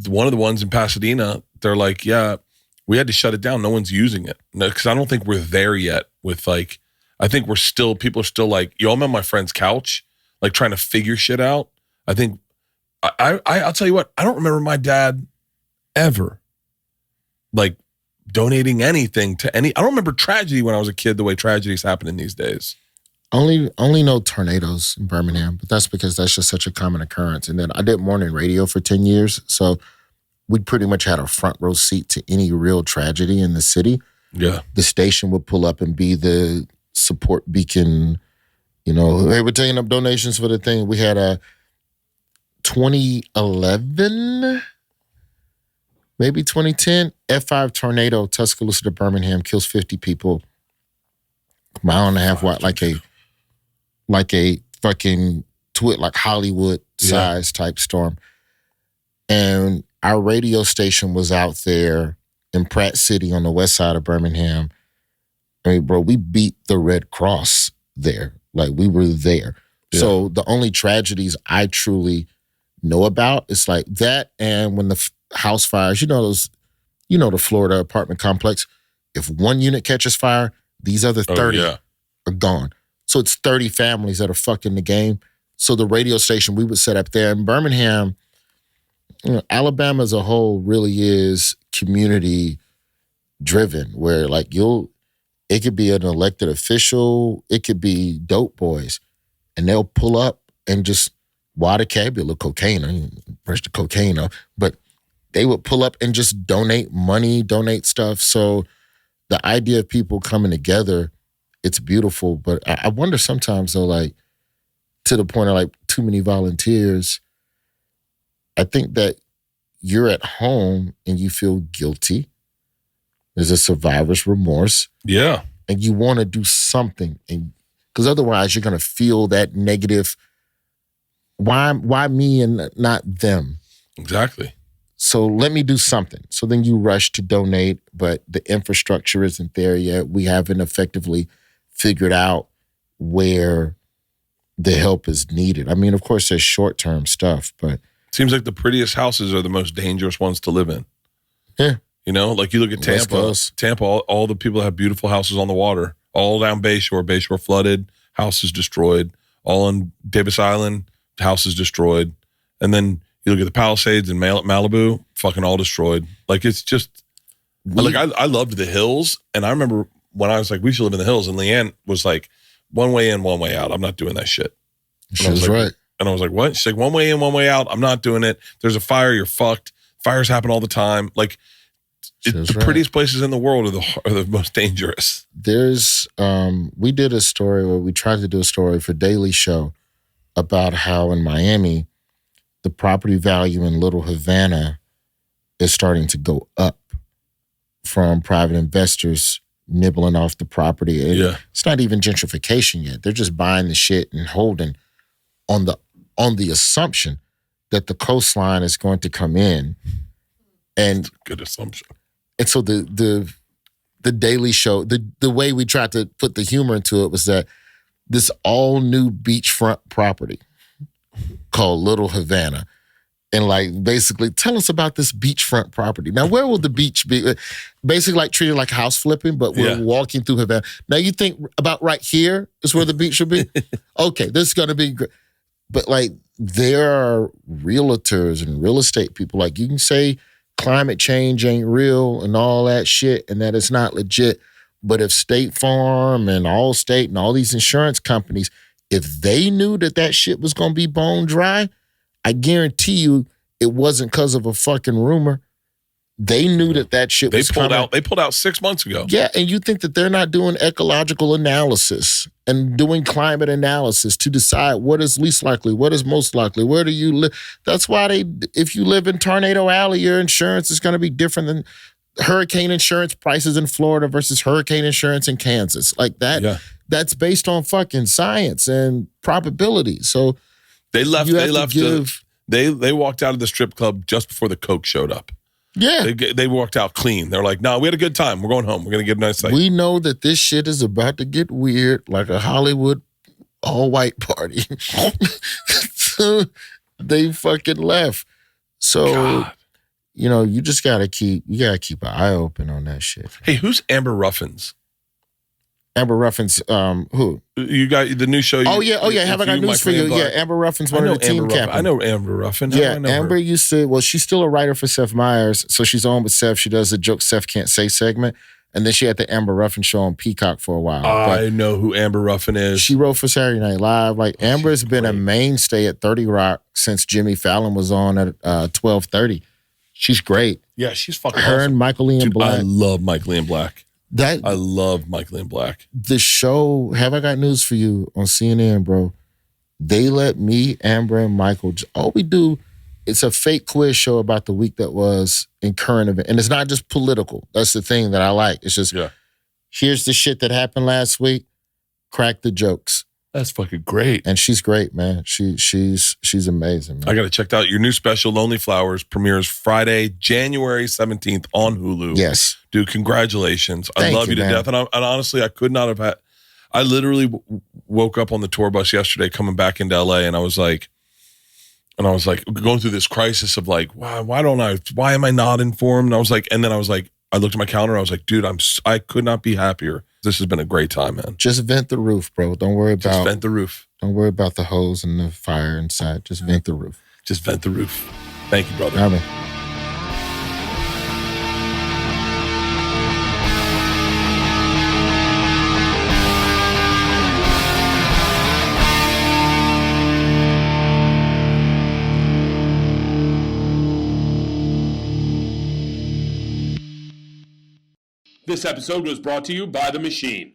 one of the ones in Pasadena, they're like, yeah, we had to shut it down. No one's using it. Because I don't think we're there yet with like, I think people are still like, yo, I'm on my friend's couch, like trying to figure shit out. I think, I'll tell you what, I don't remember my dad ever like donating anything to I don't remember tragedy when I was a kid the way tragedies happening these days. Only know tornadoes in Birmingham, but that's because that's just such a common occurrence. And then I did morning radio for 10 years, so we pretty much had a front row seat to any real tragedy in the city. Yeah. The station would pull up and be the support beacon. Hey, we're taking up donations for the thing. We had a 2011, maybe 2010, F5 tornado, Tuscaloosa to Birmingham, kills 50 people. Mile and a half wide, like a fucking like Hollywood size type storm. And our radio station was out there in Pratt City on the west side of Birmingham. I mean, bro, we beat the Red Cross there. Like, we were there. Yeah. So the only tragedies I truly know about is like that, and when the house fires, the Florida apartment complex, if one unit catches fire, these other 30 are gone. So it's 30 families that are fucking the game. So the radio station we would set up there in Birmingham, Alabama as a whole really is community driven, where like it could be an elected official, it could be dope boys, and they'll pull up and just water cabular cocaine. I mean, brush the cocaine up, but they would pull up and just donate money, donate stuff. So the idea of people coming together, it's beautiful. But I wonder sometimes though, like to the point of like too many volunteers, I think that you're at home and you feel guilty. There's a survivor's remorse. Yeah. And you want to do something. And because otherwise you're going to feel that negative, why me and not them? Exactly. So let me do something. So then you rush to donate, but the infrastructure isn't there yet. We haven't effectively figured out where the help is needed. I mean, of course, there's short-term stuff, but seems like the prettiest houses are the most dangerous ones to live in. Yeah. You know, like you look at Tampa. Tampa, all the people have beautiful houses on the water, all down Bayshore flooded, houses destroyed, all on Davis Island, houses destroyed. And then you look at the Palisades in Malibu, fucking all destroyed. Like, it's just, I loved the hills. And I remember when I was like, we should live in the hills. And Leanne was like, one way in, one way out. I'm not doing that shit. She was right. And I was like, what? She's like, one way in, one way out. I'm not doing it. There's a fire, you're fucked. Fires happen all the time. Like, the prettiest places in the world are the most dangerous. There's, we did a story, or we tried to do a story for Daily Show about how in Miami, the property value in Little Havana is starting to go up from private investors nibbling off the property. Yeah. It's not even gentrification yet. They're just buying the shit and holding on the assumption that the coastline is going to come in. And that's a good assumption. And so the Daily Show, the way we tried to put the humor into it was that this all new beachfront property called Little Havana. And like, basically, tell us about this beachfront property. Now, where will the beach be? Basically, like treated like house flipping, but we're walking through Havana. Now, you think about right here is where the beach should be? Okay, this is going to be great. But like, there are realtors and real estate people. Like, you can say climate change ain't real and all that shit and that it's not legit. But if State Farm and Allstate and all these insurance companies, if they knew that shit was going to be bone dry, I guarantee you it wasn't because of a fucking rumor. They knew that shit was coming. They pulled out 6 months ago. Yeah, and you think that they're not doing ecological analysis and doing climate analysis to decide what is least likely, what is most likely, where do you live? That's why if you live in Tornado Alley, your insurance is going to be different than hurricane insurance prices in Florida versus hurricane insurance in Kansas. Like that. Yeah. That's based on fucking science and probability. So They walked out of the strip club just before the Coke showed up. Yeah. They walked out clean. They're like, no, we had a good time. We're going home. We're going to get a nice night. We know that this shit is about to get weird, like a Hollywood all-white party. So they fucking left. So, God. You just got to keep an eye open on that shit. Hey, who's Amber Ruffins? Amber Ruffins, who? You got the new show. Oh, yeah. Have I got news for you? Yeah, Amber Ruffins, one of the team captains. I know Amber Ruffin. Yeah, Amber used to, she's still a writer for Seth Meyers, so she's on with Seth. She does the Joke Seth Can't Say segment, and then she had the Amber Ruffin show on Peacock for a while. I know who Amber Ruffin is. She wrote for Saturday Night Live. Like, Amber's been a mainstay at 30 Rock since Jimmy Fallon was on at 12:30. She's great. Yeah, she's fucking Her awesome. And Michael Ian Black. I love Michael Ian Black. I love Michael Ian Black. The show, Have I Got News for You on CNN, bro. They let me, Amber, and Michael, all we do, it's a fake quiz show about the week that was in current event. And it's not just political. That's the thing that I like. It's just, here's the shit that happened last week. Crack the jokes. That's fucking great. And she's great, man. She's amazing, man. I got to check out your new special, Lonely Flowers, premieres Friday, January 17th on Hulu. Yes. Dude, congratulations. I love you to death. And honestly, I could not have had, I literally woke up on the tour bus yesterday coming back into LA and I was like going through this crisis of like, why am I not informed? And I was like, I looked at my calendar. I was like, dude, I could not be happier. This has been a great time, man. Just vent the roof, bro. Don't worry about. Just vent the roof. Don't worry about the hose and the fire inside. Just vent the roof. Just vent the roof. Thank you, brother. All right. This episode was brought to you by The Machine.